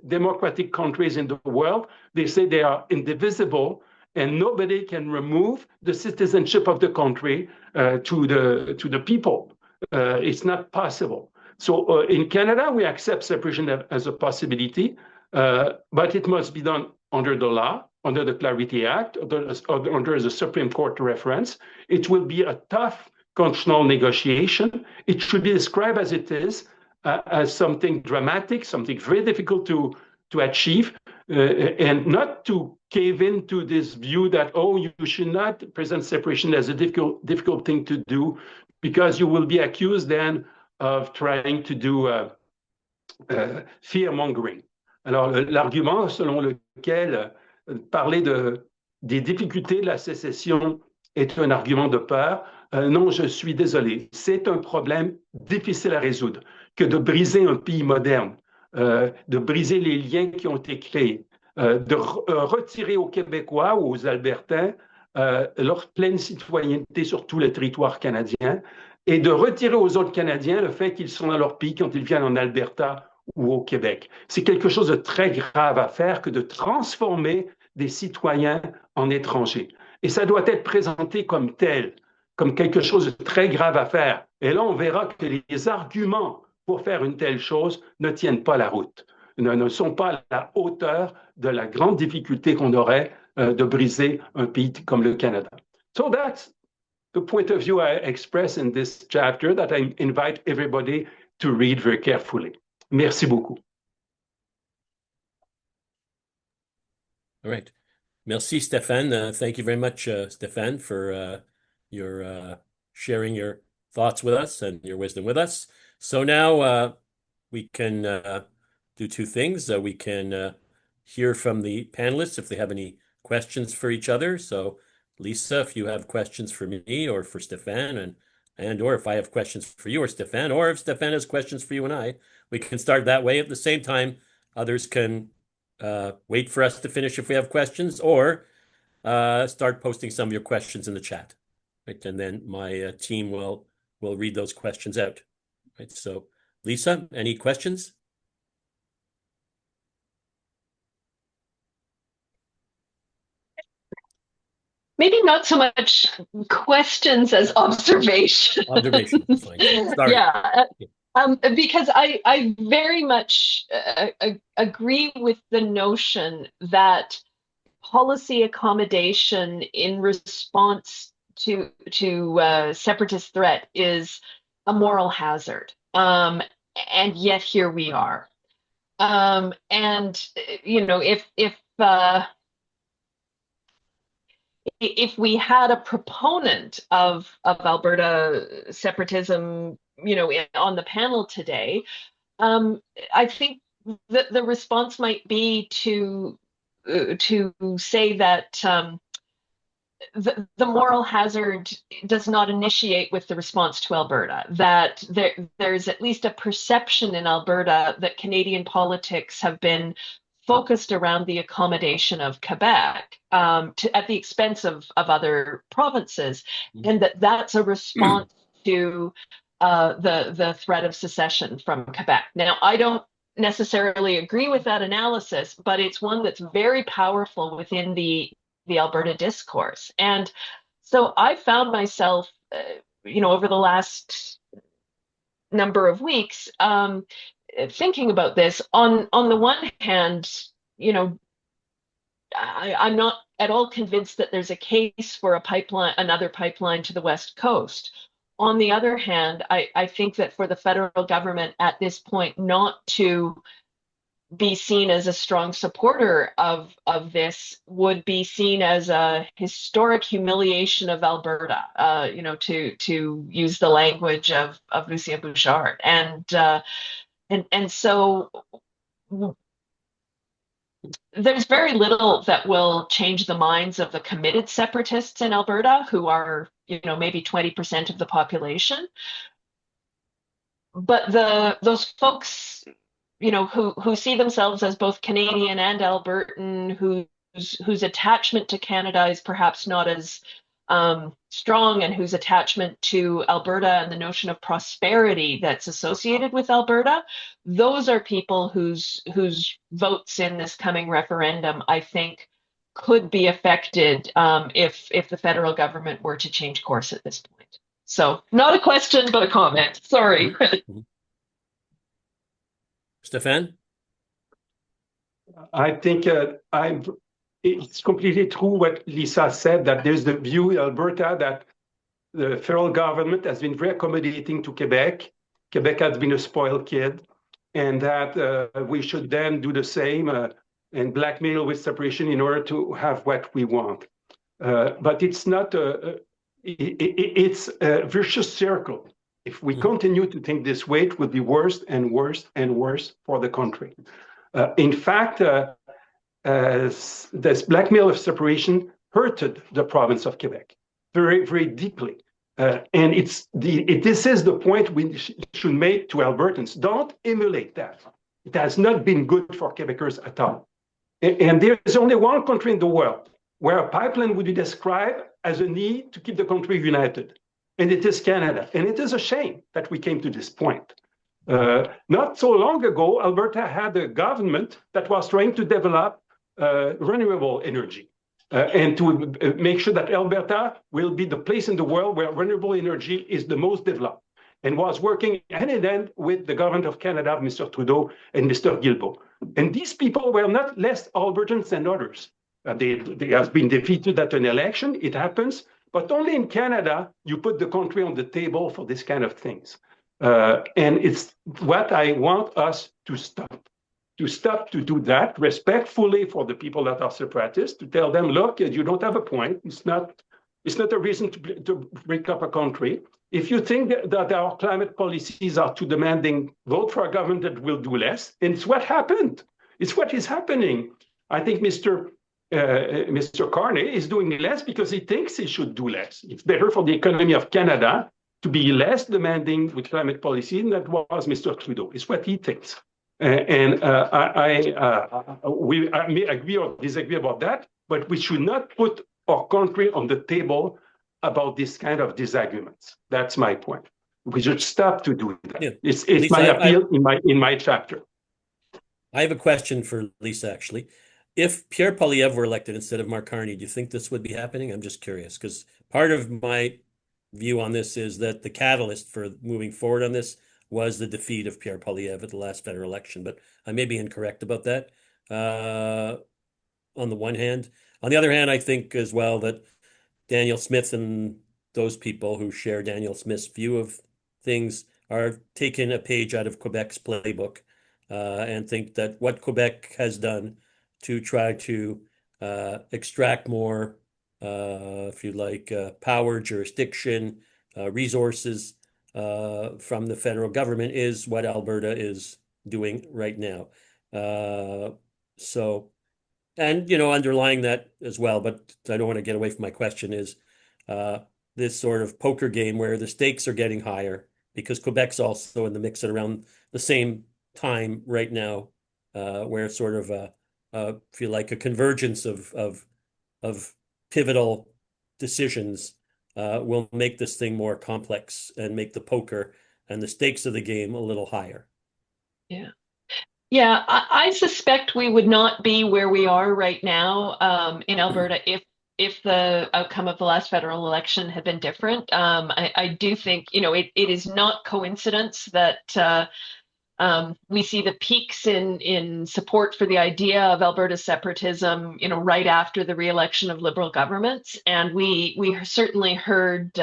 democratic countries in the world, they say they are indivisible and nobody can remove the citizenship of the country to the people. It's not possible. So in Canada, we accept separation as a possibility, but it must be done under the law, under the Clarity Act, under the Supreme Court reference. It will be a tough constitutional negotiation. It should be described as it is, as something dramatic, something very difficult to achieve, and not to cave into this view that, oh, you should not present separation as a difficult thing to do, because you will be accused then of trying to do fear-mongering. Alors, l'argument selon lequel parler des difficultés de la sécession est un argument de peur, non, je suis désolé. C'est un problème difficile à résoudre que de briser un pays moderne, de briser les liens qui ont été créés, de retirer aux Québécois ou aux Albertains leur pleine citoyenneté sur tout le territoire canadien et de retirer aux autres Canadiens le fait qu'ils sont dans leur pays quand ils viennent en Alberta ou au Québec. C'est quelque chose de très grave à faire que de transformer des citoyens en étrangers. Et ça doit être présenté comme tel, comme quelque chose de très grave à faire. Et là, on verra que les arguments pour faire une telle chose ne tiennent pas la route, ne sont pas à la hauteur de la grande difficulté qu'on aurait de briser un pays comme le Canada. So that's the point of view I express in this chapter that I invite everybody to read very carefully. Merci beaucoup. All right. Merci, Stéphane. Thank you very much, Stéphane, for your sharing your thoughts with us and your wisdom with us. So now we can do two things. We can hear from the panelists if they have any questions for each other. So Lisa, if you have questions for me or for Stéphane, and and or if I have questions for you or Stéphane, or if Stéphane has questions for you and I, we can start that way. At the same time, others can wait for us to finish if we have questions, or start posting some of your questions in the chat. Right? And then my team will read those questions out. Right? So, Lisa, any questions? Maybe not so much questions as observations. Observations, fine. Sorry. Yeah. Because I very much agree with the notion that policy accommodation in response to separatist threat is a moral hazard. And yet here we are. And you know, if we had a proponent of Alberta separatism, you know, on the panel today, I think that the response might be to say that the moral hazard does not initiate with the response to Alberta, that there's at least a perception in Alberta that Canadian politics have been focused around the accommodation of Quebec at the expense of other provinces, and that's a response to the threat of secession from Quebec. Now, I don't necessarily agree with that analysis, but it's one that's very powerful within the Alberta discourse. And so I found myself, you know, over the last number of weeks, thinking about this. On the one hand, you know, I'm not at all convinced that there's a case for a pipeline, another pipeline to the West Coast. On the other hand, I think that for the federal government at this point not to be seen as a strong supporter of this would be seen as a historic humiliation of Alberta, you know, to use the language of Lucien Bouchard. And so there's very little that will change the minds of the committed separatists in Alberta, who are, you know, maybe 20% of the population. But those folks, you know, who see themselves as both Canadian and Albertan, whose attachment to Canada is perhaps not as strong, and whose attachment to Alberta and the notion of prosperity that's associated with Alberta, those are people whose votes in this coming referendum, I think, could be affected if the federal government were to change course at this point. So, not a question, but a comment. Sorry. Stéphane? I think it's completely true what Lisa said, that there's the view in Alberta that the federal government has been very accommodating to Quebec. Quebec has been a spoiled kid, and that we should then do the same and blackmail with separation in order to have what we want. But it's not it's a vicious circle. If we continue to think this way, it will be worse and worse and worse for the country. In fact, this blackmail of separation hurted the province of Quebec very, very deeply. And this is the point we should make to Albertans. Don't emulate that. It has not been good for Quebecers at all. And there is only one country in the world where a pipeline would be described as a need to keep the country united. And it is Canada. And it is a shame that we came to this point. Not so long ago, Alberta had a government that was trying to develop renewable energy and to make sure that Alberta will be the place in the world where renewable energy is the most developed, and was working hand in hand with the government of Canada, Mr. Trudeau and Mr. Guilbeault. And these people were not less Albertans than others. They have been defeated at an election, it happens, but only in Canada you put the country on the table for this kind of things. And it's what I want us to stop to do that respectfully for the people that are separatists, to tell them, look, you don't have a point. It's not a reason to break up a country. If you think that our climate policies are too demanding, vote for a government that will do less. And it's what happened. It's what is happening. I think Mr. Carney is doing less because he thinks he should do less. It's better for the economy of Canada to be less demanding with climate policy than that was Mr. Trudeau. It's what he thinks. We may agree or disagree about that, but we should not put our country on the table about this kind of disagreements. That's my point. We should stop to do that. Yeah. It's Lisa, my appeal in my chapter. I have a question for Lisa, actually. If Pierre Poilievre were elected instead of Mark Carney, do you think this would be happening? I'm just curious, because part of my view on this is that the catalyst for moving forward on this was the defeat of Pierre Poilievre at the last federal election, but I may be incorrect about that. On the one hand. On the other hand, I think as well that Daniel Smith and those people who share Daniel Smith's view of things are taking a page out of Quebec's playbook and think that what Quebec has done to try to extract more, if you like, power, jurisdiction, resources from the federal government is what Alberta is doing right now. And underlying that as well, but I don't want to get away from my question, is this sort of poker game where the stakes are getting higher because Quebec's also in the mix at around the same time right now, where it's sort of feel like a convergence of pivotal decisions will make this thing more complex and make the poker and the stakes of the game a little higher. Yeah. Yeah, I suspect we would not be where we are right now in Alberta if the outcome of the last federal election had been different. I do think, it is not coincidence that we see the peaks in support for the idea of Alberta separatism, right after the re-election of Liberal governments. And we certainly heard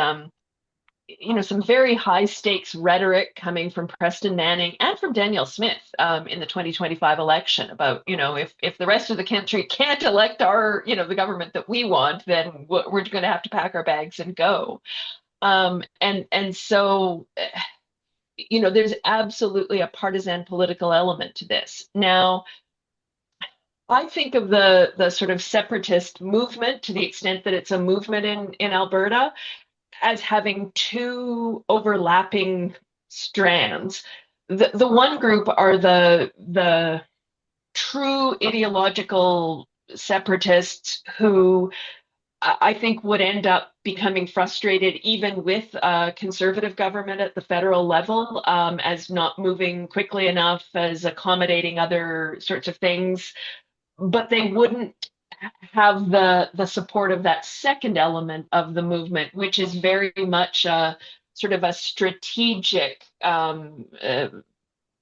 some very high stakes rhetoric coming from Preston Manning and from Daniel Smith in the 2025 election about, if the rest of the country can't elect the government that we want, then we're going to have to pack our bags and go. And so, there's absolutely a partisan political element to this. Now, I think of the sort of separatist movement, to the extent that it's a movement in Alberta, as having two overlapping strands. The one group are the true ideological separatists who I think would end up becoming frustrated even with a conservative government at the federal level, as not moving quickly enough, as accommodating other sorts of things, but they wouldn't have the support of that second element of the movement, which is very much a sort of a strategic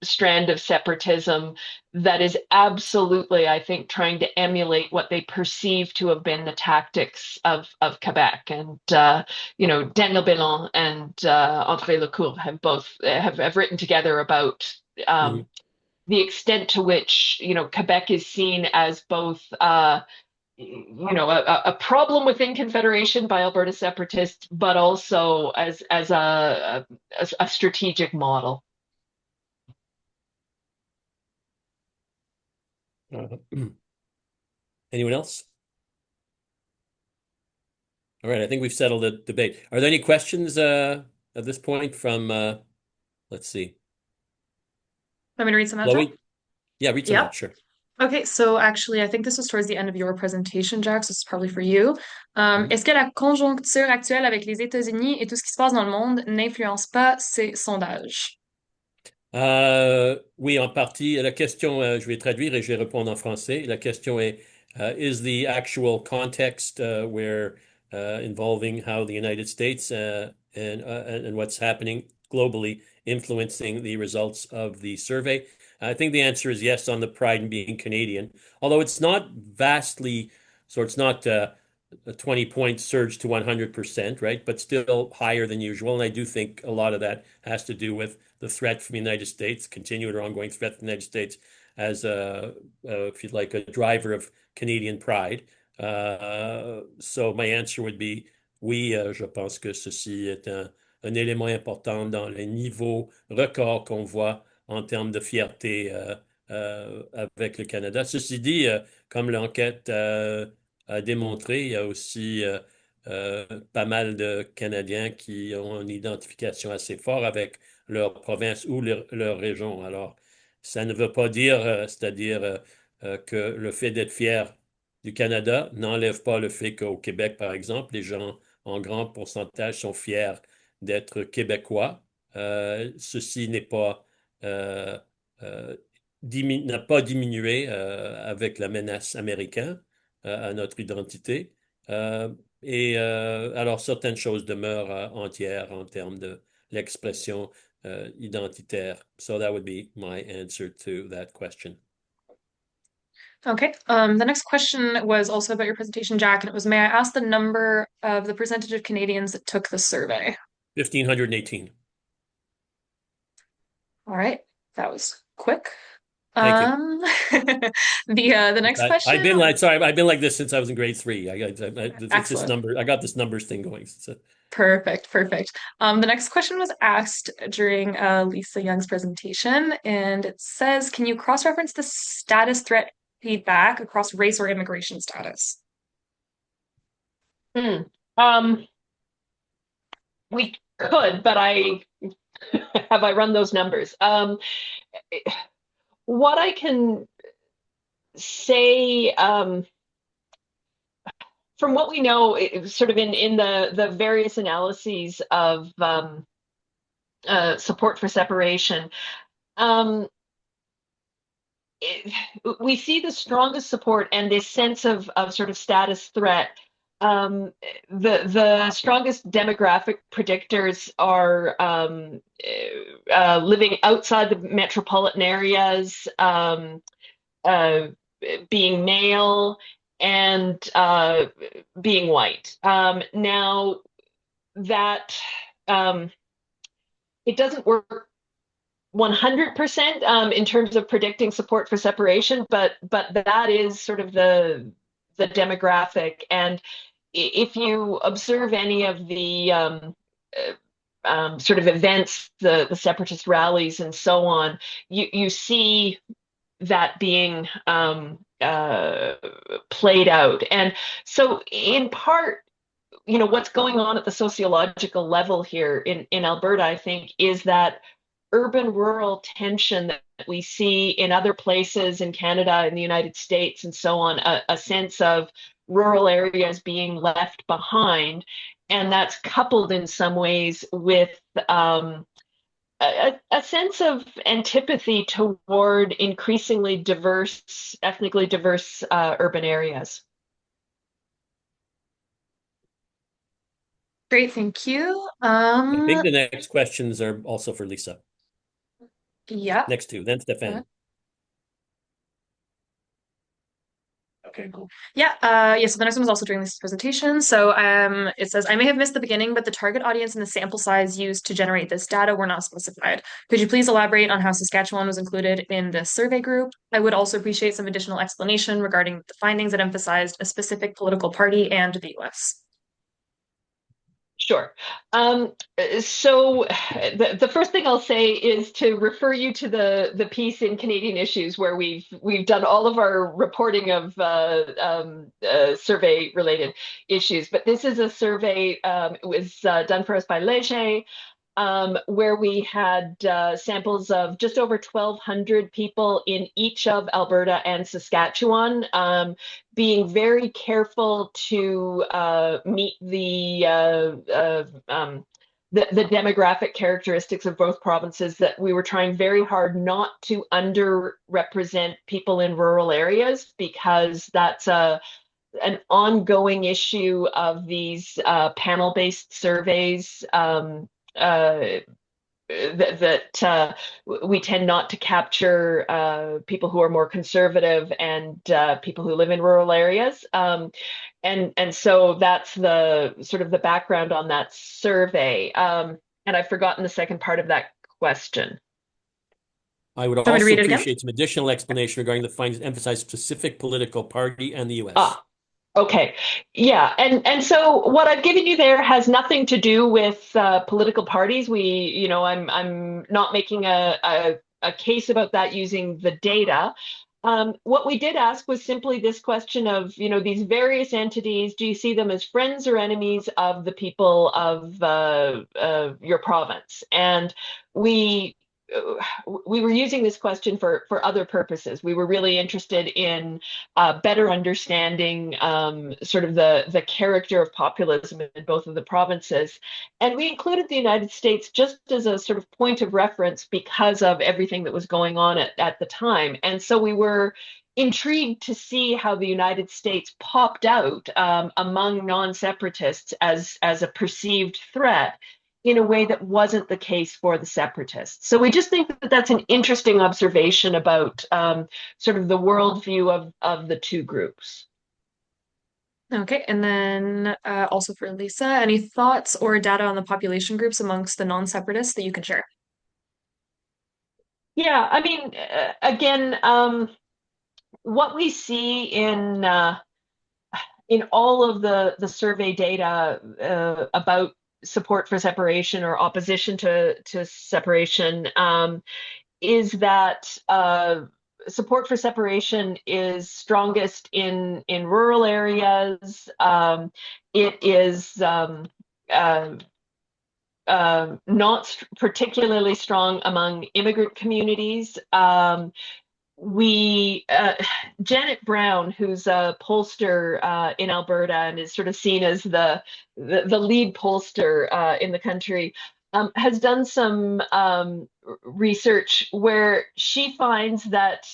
strand of separatism that is absolutely, I think, trying to emulate what they perceive to have been the tactics of Quebec. And Daniel Bélan and André Lecour have both have written together about the extent to which Quebec is seen as both a problem within Confederation by Alberta separatists, but also as a strategic model. Anyone else? All right, I think we've settled the debate. Are there any questions at this point from, let's see. Want me to read some out? Chloe? Yeah, read some out, sure. Okay, so actually, I think this was towards the end of your presentation, Jack, so it's probably for you. Est-ce que la conjoncture actuelle avec les États-Unis et tout ce qui se passe dans le monde n'influence pas ces sondages? Oui, en partie. La question, je vais traduire et je vais répondre en français. La question est, is the actual context where involving how the United States and what's happening globally influencing the results of the survey? I think the answer is yes on the pride in being Canadian, although it's not vastly, so it's not a 20-point surge to 100%, right? But still higher than usual. And I do think a lot of that has to do with the threat from the United States, continued or ongoing threat from the United States as if you'd like, a driver of Canadian pride. So my answer would be oui, je pense que ceci est un élément important dans les niveaux records qu'on voit en termes de fierté avec le Canada. Ceci dit, comme l'enquête a démontré, il y a aussi pas mal de Canadiens qui ont une identification assez forte avec leur province ou leur région. Alors, ça ne veut pas dire, c'est-à-dire que le fait d'être fier du Canada n'enlève pas le fait qu'au Québec, par exemple, les gens en grand pourcentage sont fiers d'être québécois. Ceci n'est pas euh, euh, n'a pas diminué avec la menace américaine à notre identité. Alors, certaines choses demeurent entières en termes de l'expression identitaire. So that would be my answer to that question. Okay. The next question was also about your presentation, Jack, and it was, may I ask the number of the percentage of Canadians that took the survey? 1,518. All right. That was quick. Thank you. The next question. I've been like this since I was in grade 3. It's this number. I got this numbers thing going. So. Perfect. The next question was asked during Lisa Young's presentation, and it says, can you cross-reference the status threat feedback across race or immigration status? We could, but have I run those numbers? What I can say, from what we know, sort of in the various analyses of support for separation, we see the strongest support and this sense of sort of status threat. The strongest demographic predictors are living outside the metropolitan areas, being male, and being white. Now that it doesn't work 100% in terms of predicting support for separation, but that is sort of the demographic. And if you observe any of the sort of events, the separatist rallies and so on, you see that being played out. And so in part, what's going on at the sociological level here in Alberta, I think, is that urban-rural tension that we see in other places in Canada, in the United States, and so on, a sense of rural areas being left behind. And that's coupled in some ways with a sense of antipathy toward increasingly diverse, ethnically diverse urban areas. Great, thank you. I think the next questions are also for Lisa. Yeah. Next two, then Stéphane. Okay, cool. Yeah, so the next one was also during this presentation. So it says, I may have missed the beginning, but the target audience and the sample size used to generate this data were not specified. Could you please elaborate on how Saskatchewan was included in this survey group? I would also appreciate some additional explanation regarding the findings that emphasized a specific political party and the US. Sure. So the first thing I'll say is to refer you to the piece in Canadian Issues where we've done all of our reporting of survey related issues. But this is a survey. It was done for us by Léger, where we had samples of just over 1,200 people in each of Alberta and Saskatchewan, being very careful to meet the demographic characteristics of both provinces, that we were trying very hard not to underrepresent people in rural areas, because that's an ongoing issue of these panel-based surveys. That we tend not to capture people who are more conservative and people who live in rural areas. And so that's the sort of the background on that survey. And I've forgotten the second part of that question. I would also appreciate some additional explanation regarding the findings that emphasize specific political party and the US. Okay. Yeah. And so what I've given you there has nothing to do with political parties. I'm not making a case about that using the data. What we did ask was simply this question of, these various entities, do you see them as friends or enemies of the people of your province? And we we were using this question for other purposes. We were really interested in better understanding sort of the character of populism in both of the provinces. And we included the United States just as a sort of point of reference because of everything that was going on at the time. And so we were intrigued to see how the United States popped out among non-separatists as a perceived threat in a way that wasn't the case for the separatists. So we just think that that's an interesting observation about sort of the worldview of the two groups. Okay, and then also for Lisa, any thoughts or data on the population groups amongst the non-separatists that you can share? Yeah, I mean, again, what we see in all of the survey data about support for separation or opposition to separation is that support for separation is strongest in rural areas. It is not particularly strong among immigrant communities. Janet Brown, who's a pollster in Alberta and is sort of seen as the lead pollster in the country, has done some research where she finds that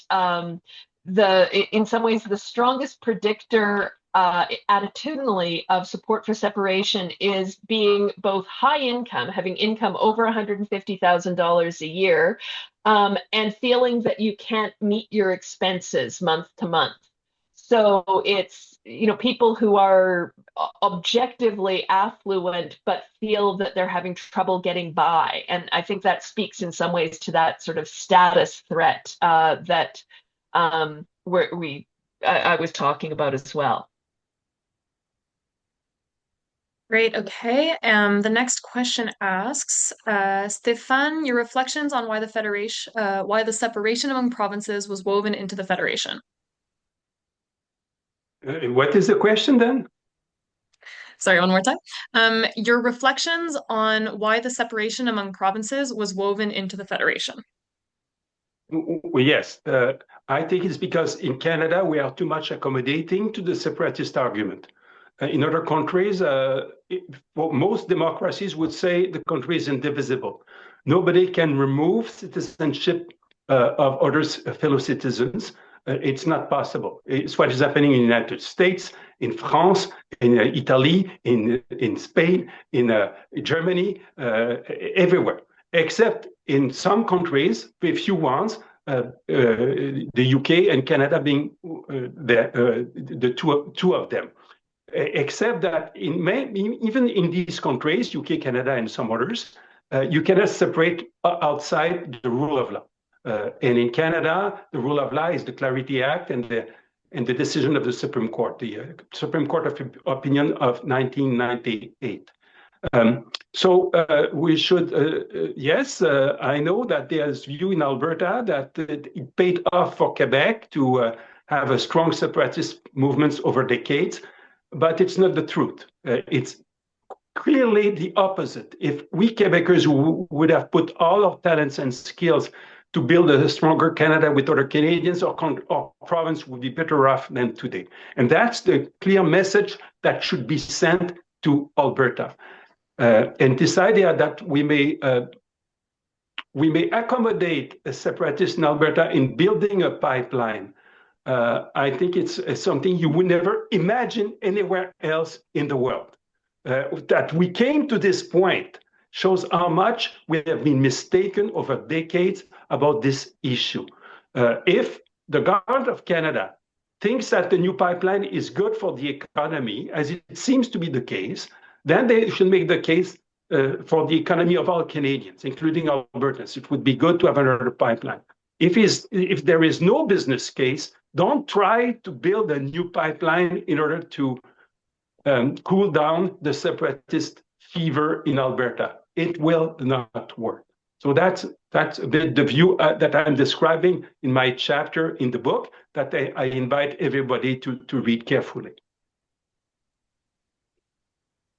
in some ways the strongest predictor attitudinally of support for separation is being both high income, having income over $150,000 a year, and feeling that you can't meet your expenses month to month. So it's, people who are objectively affluent but feel that they're having trouble getting by. And I think that speaks in some ways to that sort of status threat that I was talking about as well. Great. Okay. The next question asks, Stéphane, your reflections on why the separation among provinces was woven into the federation. What is the question then? Sorry, one more time. Your reflections on why the separation among provinces was woven into the federation. Well, yes, I think it's because in Canada we are too much accommodating to the separatist argument. In other countries, most democracies would say the country is indivisible. Nobody can remove citizenship of others' fellow citizens. It's not possible. It's what is happening in the United States, in France, in Italy, in Spain, in Germany, everywhere, except in some countries, a few ones, the UK and Canada being the two of them. Except that even in these countries, UK, Canada, and some others, you cannot separate outside the rule of law. And in Canada, the rule of law is the Clarity Act and the decision of the Supreme Court, the Supreme Court of Opinion of 1998. So we should, yes, I know that there's view in Alberta that it paid off for Quebec to have a strong separatist movements over decades. But it's not the truth. It's clearly the opposite. If we Quebecers would have put all our talents and skills to build a stronger Canada with other Canadians, our province would be better off than today. And that's the clear message that should be sent to Alberta. And this idea that we may accommodate a separatist in Alberta in building a pipeline, I think it's something you would never imagine anywhere else in the world. That we came to this point shows how much we have been mistaken over decades about this issue. If the government of Canada thinks that the new pipeline is good for the economy, as it seems to be the case, then they should make the case for the economy of all Canadians, including Albertans. It would be good to have another pipeline. If there is no business case, don't try to build a new pipeline in order to cool down the separatist fever in Alberta. It will not work. So that's a bit the view that I'm describing in my chapter in the book that I invite everybody to read carefully.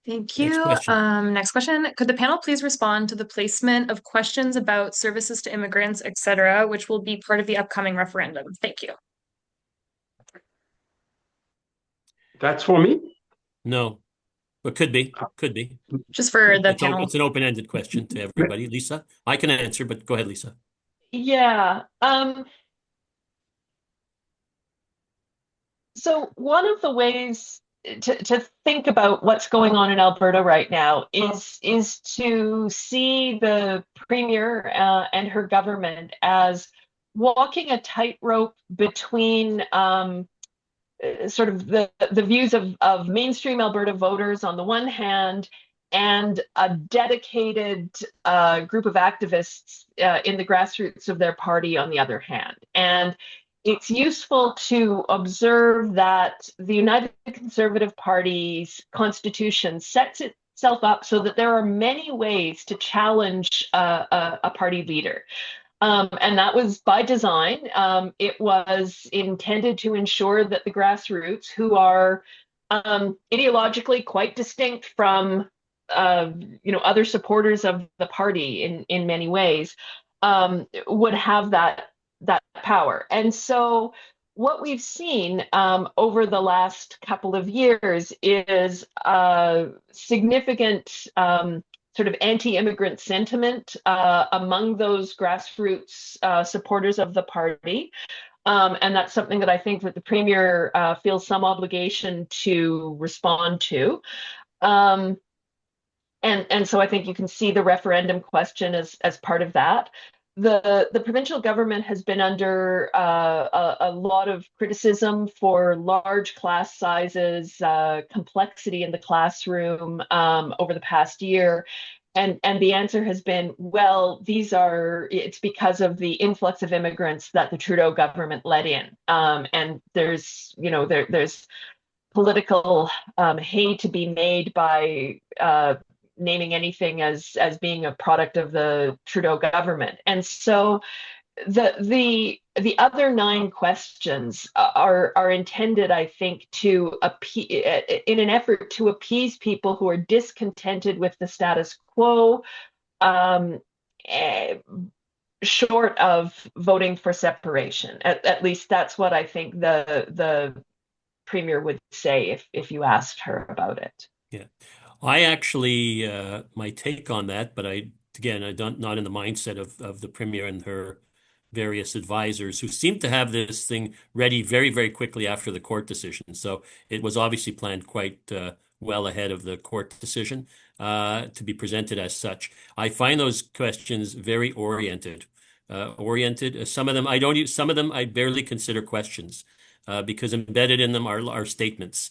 Thank you. Next question. Next question. Could the panel please respond to the placement of questions about services to immigrants, etc., which will be part of the upcoming referendum? Thank you. That's for me? No, but could be. Could be. Just for the panel. It's an open-ended question to everybody. Lisa, I can answer, but go ahead, Lisa. Yeah. So one of the ways to think about what's going on in Alberta right now is to see the premier and her government as walking a tightrope between sort of the views of mainstream Alberta voters on the one hand, and a dedicated group of activists in the grassroots of their party on the other hand. And it's useful to observe that the United Conservative Party's constitution sets itself up so that there are many ways to challenge a party leader. And that was by design. It was intended to ensure that the grassroots, who are ideologically quite distinct from other supporters of the party in many ways, would have that power. And so what we've seen over the last couple of years is significant sort of anti-immigrant sentiment among those grassroots supporters of the party. And that's something that I think that the premier feels some obligation to respond to. And so I think you can see the referendum question as part of that. The provincial government has been under a lot of criticism for large class sizes, complexity in the classroom over the past year. And the answer has been, well, it's because of the influx of immigrants that the Trudeau government let in. And there's political hay to be made by naming anything as being a product of the Trudeau government. And so the other 9 questions are intended, I think, in an effort to appease people who are discontented with the status quo, short of voting for separation. At least that's what I think the premier would say if you asked her about it. Yeah. I actually, my take on that, but I'm not in the mindset of the premier and her various advisors who seem to have this thing ready very, very quickly after the court decision. So it was obviously planned quite well ahead of the court decision to be presented as such. I find those questions very oriented. Some of them I barely consider questions because embedded in them are statements,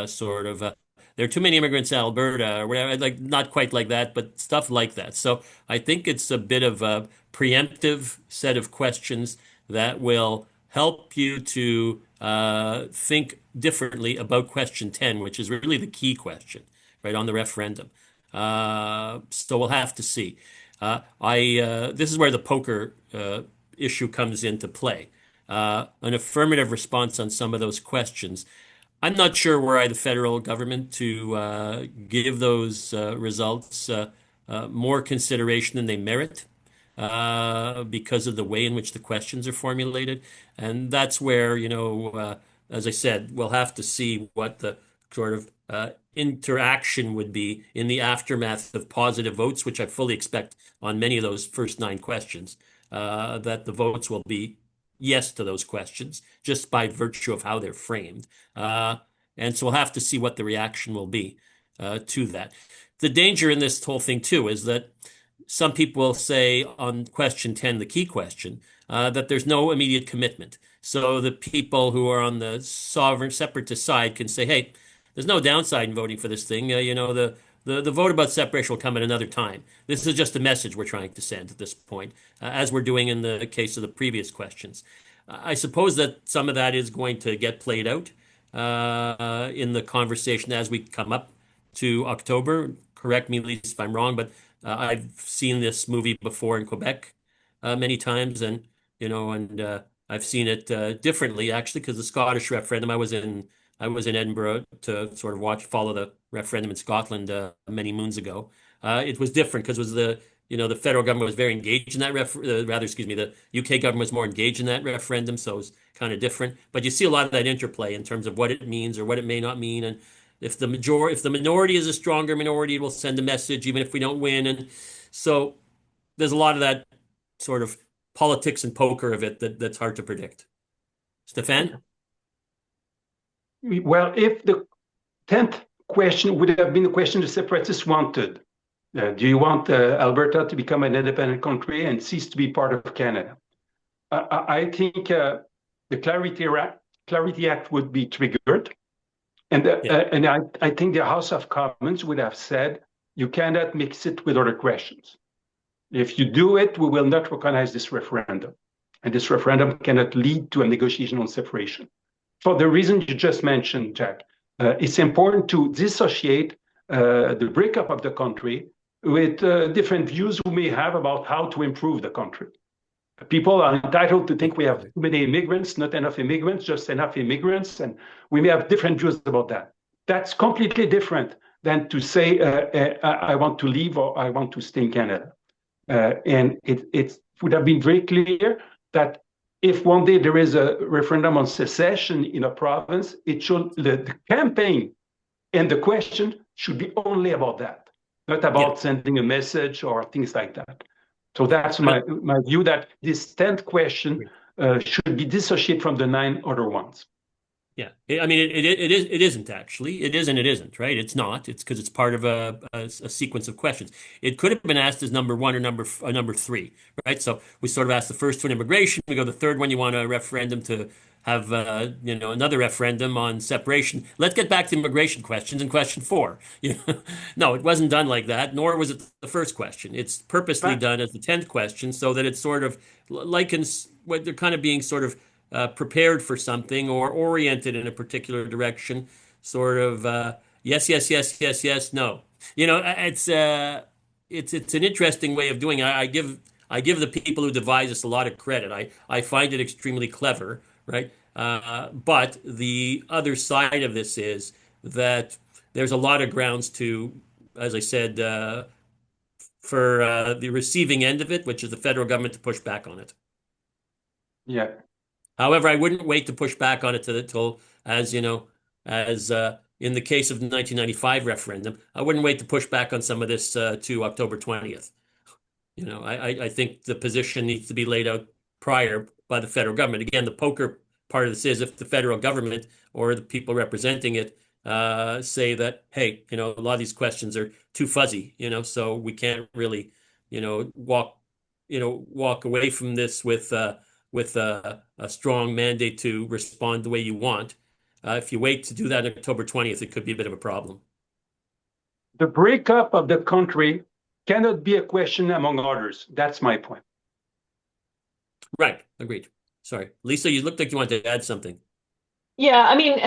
sort of. There are too many immigrants in Alberta, or whatever, like not quite like that, but stuff like that. So I think it's a bit of a preemptive set of questions that will help you to think differently about question 10, which is really the key question, right, on the referendum. So we'll have to see. This is where the poker issue comes into play. An affirmative response on some of those questions. I'm not sure were I the federal government to give those results more consideration than they merit because of the way in which the questions are formulated. And that's where, as I said, we'll have to see what the sort of interaction would be in the aftermath of positive votes, which I fully expect on many of those first 9 questions, that the votes will be yes to those questions, just by virtue of how they're framed. And so we'll have to see what the reaction will be to that. The danger in this whole thing, too, is that some people will say on question 10, the key question, that there's no immediate commitment. So the people who are on the sovereign separatist side can say, hey, there's no downside in voting for this thing. The vote about separation will come at another time. This is just a message we're trying to send at this point, as we're doing in the case of the previous questions. I suppose that some of that is going to get played out in the conversation as we come up to October. Correct me, Lisa, if I'm wrong, but I've seen this movie before in Quebec many times, and I've seen it differently actually, because the Scottish referendum, I was in Edinburgh to sort of follow the referendum in Scotland many moons ago. It was different because it was the federal government was very engaged in that the UK government was more engaged in that referendum, so it was kind of different. But you see a lot of that interplay in terms of what it means or what it may not mean, and if the minority is a stronger minority, it will send a message even if we don't win. And so there's a lot of that sort of politics and poker of it that's hard to predict. Stéphane? Well, if the 10th question would have been the question the separatists wanted, do you want Alberta to become an independent country and cease to be part of Canada? I think the Clarity Act would be triggered. And I think the House of Commons would have said, you cannot mix it with other questions. If you do it, we will not recognize this referendum. And this referendum cannot lead to a negotiation on separation. For the reason you just mentioned, Jack, it's important to dissociate the breakup of the country with different views we may have about how to improve the country. People are entitled to think we have too many immigrants, not enough immigrants, just enough immigrants, and we may have different views about that. That's completely different than to say, I want to leave or I want to stay in Canada. And it would have been very clear that if one day there is a referendum on secession in a province, the campaign and the question should be only about that, not about sending a message or things like that. So that's my view, that this 10th question should be dissociated from the 9 other ones. Yeah, I mean, it isn't actually. It is and it isn't, right? It's not. It's because it's part of a sequence of questions. It could have been asked as number 1 or number 3, right? So we sort of asked the first one, immigration. We go the third one, you want a referendum to have another referendum on separation. Let's get back to immigration questions in question 4. No, it wasn't done like that, nor was it the first question. It's purposely done as the 10th question so that it's sort of likens what they're kind of being sort of prepared for something or oriented in a particular direction, sort of yes, yes, yes, yes, yes, no. It's an interesting way of doing it. I give the people who devise this a lot of credit. I find it extremely clever, right? But the other side of this is that there's a lot of grounds to, as I said, for the receiving end of it, which is the federal government, to push back on it. Yeah. However, I wouldn't wait to push back on it till, as in the case of the 1995 referendum, I wouldn't wait to push back on some of this to October 20th. I think the position needs to be laid out prior by the federal government. Again, the poker part of this is if the federal government or the people representing it say that, hey, a lot of these questions are too fuzzy, so we can't really, walk away from this with a strong mandate to respond the way you want. If you wait to do that on October 20th, it could be a bit of a problem. The breakup of the country cannot be a question among others. That's my point. Right. Agreed. Sorry. Lisa, you looked like you wanted to add something. Yeah, I mean,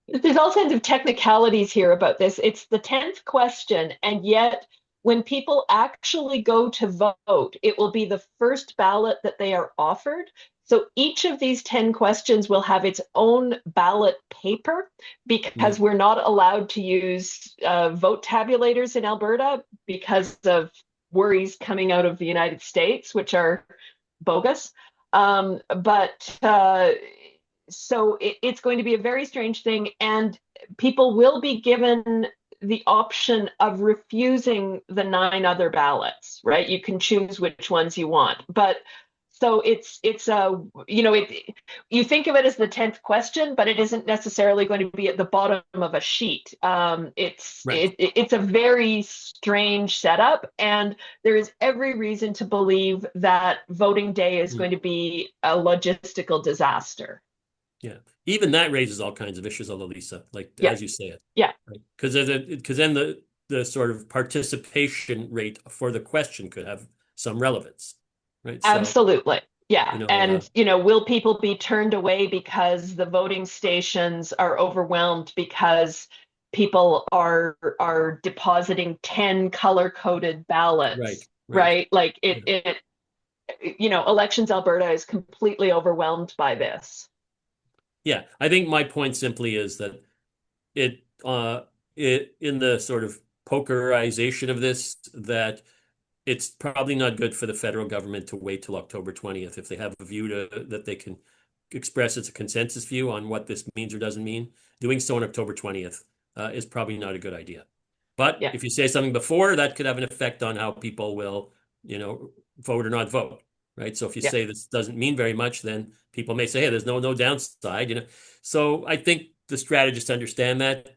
there's all kinds of technicalities here about this. It's the 10th question, and yet when people actually go to vote, it will be the first ballot that they are offered. So each of these 10 questions will have its own ballot paper because we're not allowed to use vote tabulators in Alberta because of worries coming out of the United States, which are bogus. So it's going to be a very strange thing, and people will be given the option of refusing the 9 other ballots, right? You can choose which ones you want, but so you think of it as the 10th question, but it isn't necessarily going to be at the bottom of a sheet. It's a very strange setup, and there is every reason to believe that voting day is going to be a logistical disaster. Yeah, even that raises all kinds of issues, Lisa, as you say it. Yeah, because then the sort of participation rate for the question could have some relevance, right? Absolutely. Yeah. And, will people be turned away because the voting stations are overwhelmed because people are depositing 10 color-coded ballots, right? Like Elections Alberta is completely overwhelmed by this. Yeah, I think my point simply is that it in the sort of pokerization of this, that it's probably not good for the federal government to wait till October 20th if they have a view that they can express as a consensus view on what this means or doesn't mean. Doing so on October 20th is probably not a good idea. But if you say something before, that could have an effect on how people will, vote or not vote, right? So if you say this doesn't mean very much, then people may say, hey, there's no downside, So I think the strategists understand that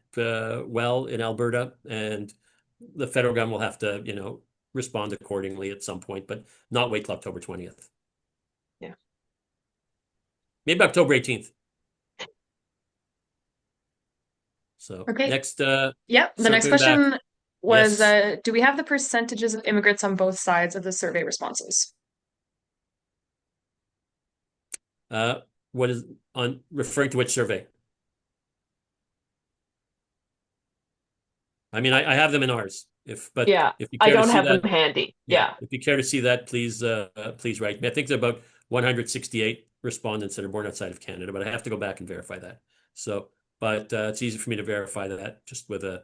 well in Alberta, and the federal government will have to, respond accordingly at some point, but not wait till October 20th. Yeah. Maybe October 18th. So next. The next question was, do we have the percentages of immigrants on both sides of the survey responses? What is on referring to which survey? I mean, I have them in ours. If you care I don't to see have that, them handy. Yeah. If you care to see that, please write me. I think there are about 168 respondents that are born outside of Canada, but I have to go back and verify that. So, but it's easy for me to verify that just with an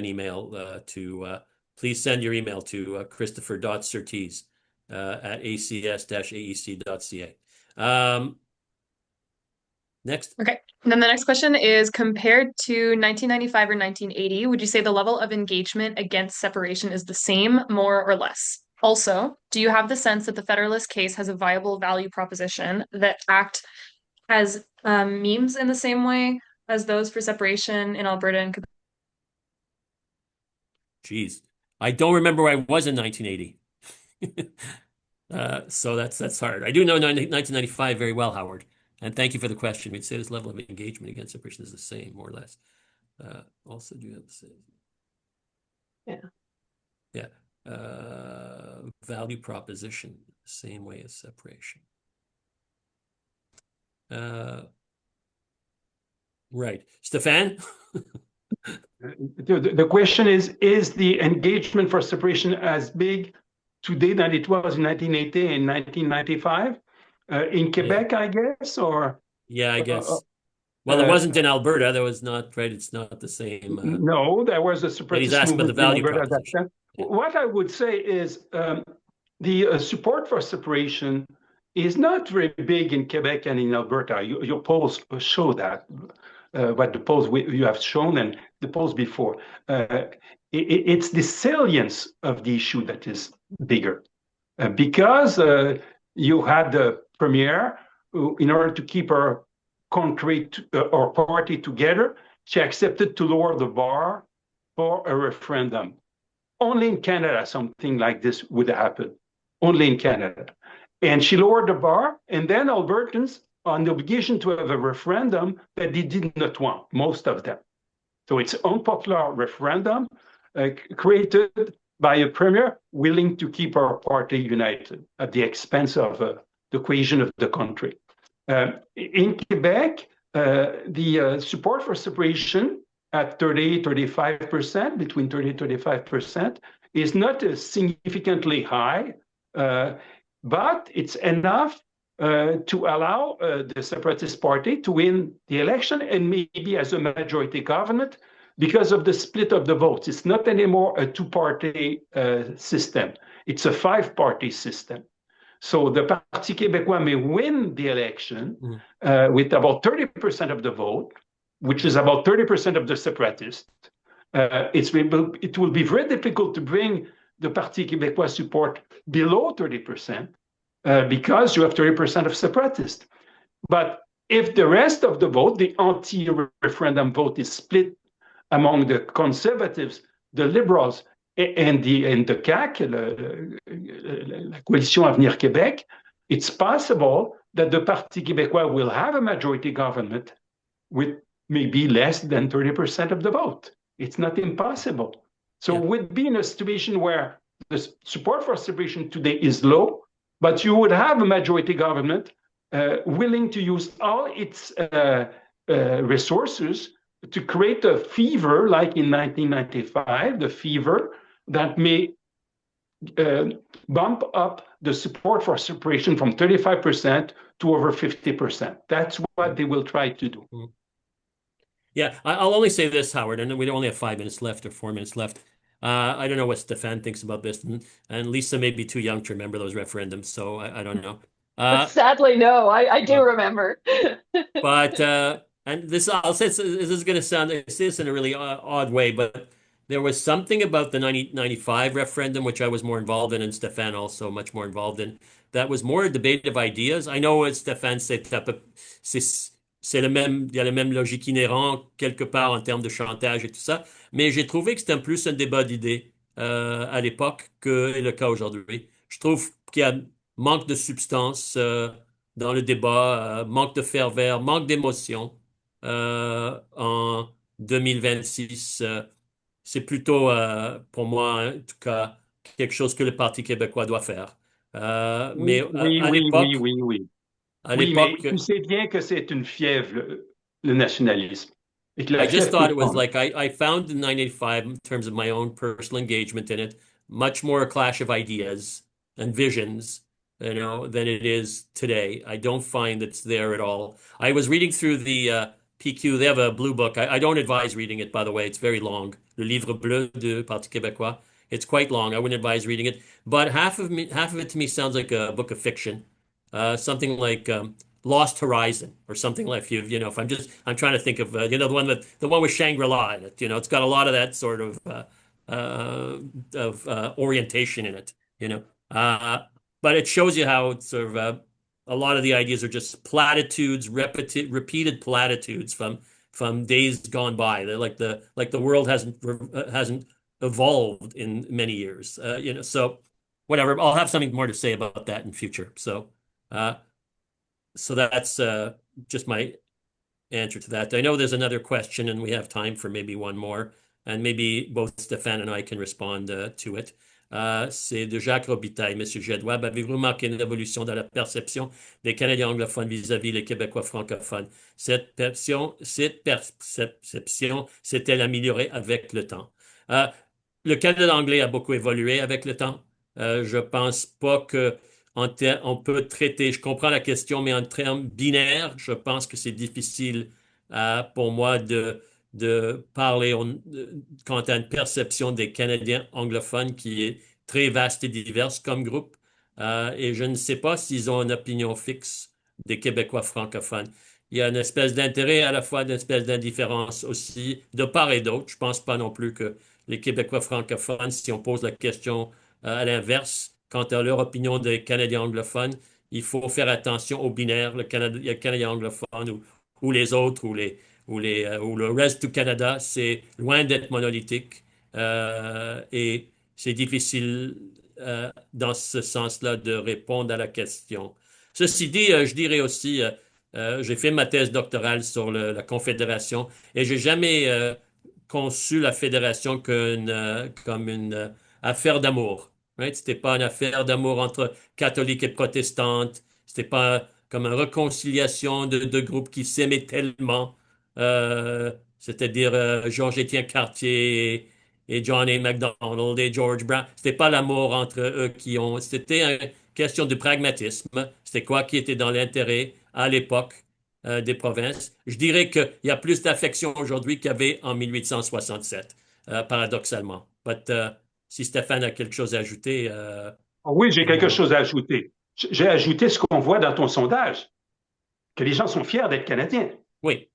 email to please send your email to christopher.surtees at acs-aec.ca. Next. Okay. And then the next question is, compared to 1995 or 1980, would you say the level of engagement against separation is the same, more, or less? Also, do you have the sense that the Federalist case has a viable value proposition that ACT has memes in the same way as those for separation in Alberta and Quebec? Geez, I don't remember where I was in 1980. So that's hard. I do know 1995 very well, Howard. And thank you for the question. We'd say this level of engagement against separation is the same, more or less. Also, do you have the same? Yeah. Value proposition, same way as separation. Right. Stéphane? The question is the engagement for separation as big today than it was in 1980 and 1995? In Quebec, I guess, or? Yeah, I guess. Well, it wasn't in Alberta. There was not, right? It's not the same. No, there was a separatist movement the value in Alberta at that time. Yeah. What I would say is the support for separation is not very big in Quebec and in Alberta. Your polls show that, what the polls you have shown and the polls before. It's the salience of the issue that is bigger. Because you had the premier, who, in order to keep her country or party together, she accepted to lower the bar for a referendum. Only in Canada something like this would happen. Only in Canada. And she lowered the bar, and then Albertans on the obligation to have a referendum that they did not want, most of them. So it's an unpopular referendum created by a premier willing to keep our party united at the expense of the cohesion of the country. In Quebec, the support for separation at 30-35%, between 30-35%, is not significantly high, but it's enough to allow the Separatist Party to win the election and maybe as a majority government because of the split of the votes. It's not anymore a two-party system. It's a five-party system. So the Parti québécois may win the election with about 30% of the vote, which is about 30% of the separatists. It will be very difficult to bring the Parti québécois support below 30% because you have 30% of separatists. But if the rest of the vote, the anti-referendum vote, is split among the conservatives, the liberals, and the CAQ, la Coalition Avenir Québec, it's possible that the Parti québécois will have a majority government with maybe less than 30% of the vote. It's not impossible. So we'd be in a situation where the support for separation today is low, but you would have a majority government willing to use all its resources to create a fever like in 1995, the fever that may bump up the support for separation from 35% to over 50%. That's what they will try to do. Yeah, I'll only say this, Howard, and we only have 5 minutes left or 4 minutes left. I don't know what Stéphane thinks about this, and Lisa may be too young to remember those referendums, so I don't know. Sadly, no, I do remember. But and this I'll say this is going to sound I say this in a really odd way, but there was something about the 1995 referendum which I was more involved in, and Stéphane also much more involved in. That was more a debate of ideas. I know Stéphane, c'est le même, il y a la même logique inhérente quelque part en termes de chantage et tout ça, mais j'ai trouvé que c'était plus un débat d'idées à l'époque que est le cas aujourd'hui. Je trouve qu'il y a manque de substance dans le débat, manque de ferveur, manque d'émotion en 2026. C'est plutôt, pour moi, en tout cas, quelque chose que le Parti québécois doit faire. Oui, Mais oui, à oui, oui, l'époque, oui, oui. à Oui, mais l'époque, tu sais bien que c'est une fièvre, le nationalisme, et que la I just fièvre peut thought it was prendre. like I found in 1985, in terms of my own personal engagement in it, much more a clash of ideas and visions, than it is today. I don't find it's there at all. I was reading through the PQ. They have a blue book. I don't advise reading it, by the way. It's very long. Le Livre Bleu du Parti Québécois. It's quite long. I wouldn't advise reading it. But half of it to me sounds like a book of fiction. Something like Lost Horizon or something like if I'm trying to think of the one with Shangri-La in it. It's got a lot of that sort of orientation in it. But it shows you how it's sort of a lot of the ideas are just platitudes, repeated platitudes from days gone by. They're like the world hasn't evolved in many years. So whatever. I'll have something more to say about that in future. Uh, so that's just my answer to that. I know there's another question, and we have time for maybe one more, and maybe both Stéphane and I can respond to it. C'est de Jacques Robitaille, Monsieur Jedwab. Avez-vous remarqué une évolution dans la perception des Canadiens anglophones vis-à-vis les Québécois francophones? Cette perception s'est-elle améliorée avec le temps? Le Canada anglais a beaucoup évolué avec le temps. Je pense pas que on peut traiter, je comprends la question, mais en termes binaires, je pense que c'est difficile pour moi de parler quant à une perception des Canadiens anglophones qui est très vaste et diverse comme groupe. Et je ne sais pas s'ils ont une opinion fixe des Québécois francophones. Il y a une espèce d'intérêt, à la fois une espèce d'indifférence aussi, de part et d'autre. Je pense pas non plus que les Québécois francophones, si on pose la question à l'inverse, quant à leur opinion des Canadiens anglophones, il faut faire attention au binaire, le Canadien anglophone ou les autres ou le reste du Canada, c'est loin d'être monolithique et c'est difficile dans ce sens-là de répondre à la question. Ceci dit, je dirais aussi, j'ai fait ma thèse doctorale sur la Confédération et j'ai jamais conçu la Fédération comme une affaire d'amour. Right? C'était pas une affaire d'amour entre catholiques et protestantes. C'était pas comme une réconciliation de groupes qui s'aimaient tellement. C'est-à-dire Georges-Étienne Cartier et John A. MacDonald et George Brown. C'était pas l'amour entre eux qui ont. C'était une question de pragmatisme. C'était quoi qui était dans l'intérêt à l'époque des provinces. Je dirais qu'il y a plus d'affection aujourd'hui qu'il y avait en 1867, paradoxalement. But, si Stéphane a quelque chose à ajouter. Oui, j'ai quelque chose à ajouter. J'ai ajouté ce qu'on voit dans ton sondage, que les gens sont fiers d'être Canadiens. Oui.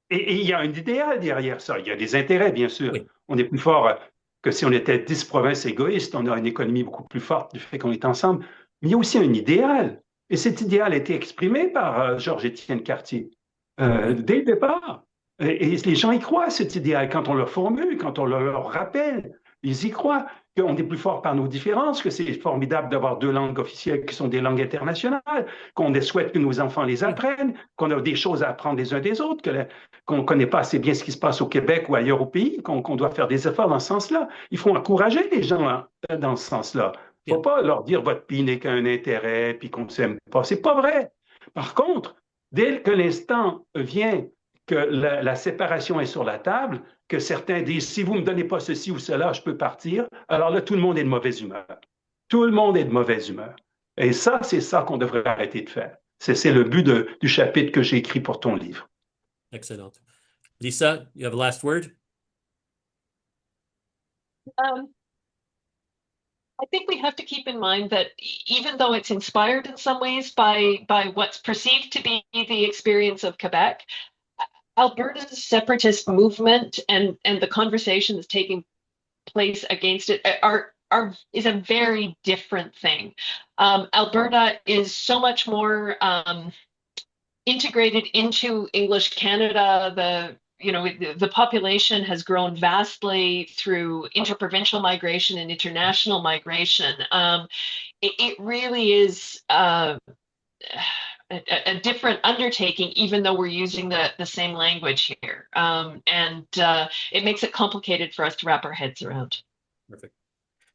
Et il y a un idéal derrière ça. Il y a des intérêts, bien sûr. Oui. On est plus fort que si on était 10 provinces égoïstes. On a une économie beaucoup plus forte du fait qu'on est ensemble. Mais il y a aussi un idéal. Et cet idéal a été exprimé par Georges-Étienne Cartier dès le départ. Et les gens y croient, cet idéal, quand on leur formule, quand on leur rappelle. Ils y croient qu'on est plus fort par nos différences, que c'est formidable d'avoir deux langues officielles qui sont des langues internationales, qu'on souhaite que nos enfants les apprennent, qu'on a des choses à apprendre les uns des autres, qu'on ne connaît pas assez bien ce qui se passe au Québec ou ailleurs au pays, qu'on doit faire des efforts dans ce sens-là. Il faut encourager les gens dans ce sens-là. Il ne faut pas leur dire votre pays n'est qu'un intérêt puis qu'on ne s'aime pas. C'est pas vrai. Par contre, dès que l'instant vient que la séparation est sur la table, que certains disent, si vous ne me donnez pas ceci ou cela, je peux partir. Alors là, tout le monde est de mauvaise humeur. Tout le monde est de mauvaise humeur. Et ça, c'est ça qu'on devrait arrêter de faire. C'est le but du chapitre que j'ai écrit pour ton livre. Excellent. Lisa, you have a last word? I think we have to keep in mind that even though it's inspired in some ways by what's perceived to be the experience of Quebec, Alberta's separatist movement and the conversation that's taking place against it is a very different thing. Alberta is so much more integrated into English Canada. The population has grown vastly through interprovincial migration and international migration. It really is a different undertaking, even though we're using the same language here. And it makes it complicated for us to wrap our heads around. Perfect.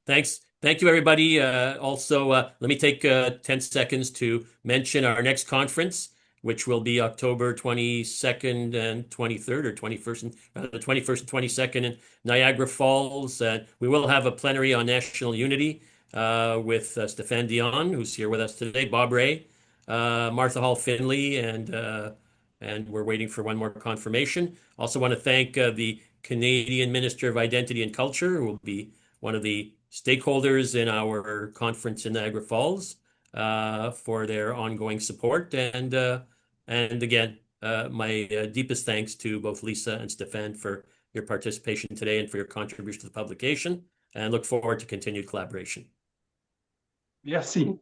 Thanks. Thank you, everybody. Also, let me take 10 seconds to mention our next conference, which will be October 22nd and 23rd, or 21st and the 21st and 22nd in Niagara Falls. We will have a plenary on national unity with Stéphane Dion, who's here with us today, Bob Ray, Martha Hall Finley, and we're waiting for one more confirmation. Also want to thank the Canadian Minister of Identity and Culture, who will be one of the stakeholders in our conference in Niagara Falls, for their ongoing support. And again, my deepest thanks to both Lisa and Stéphane for your participation today and for your contribution to the publication, and look forward to continued collaboration. Merci.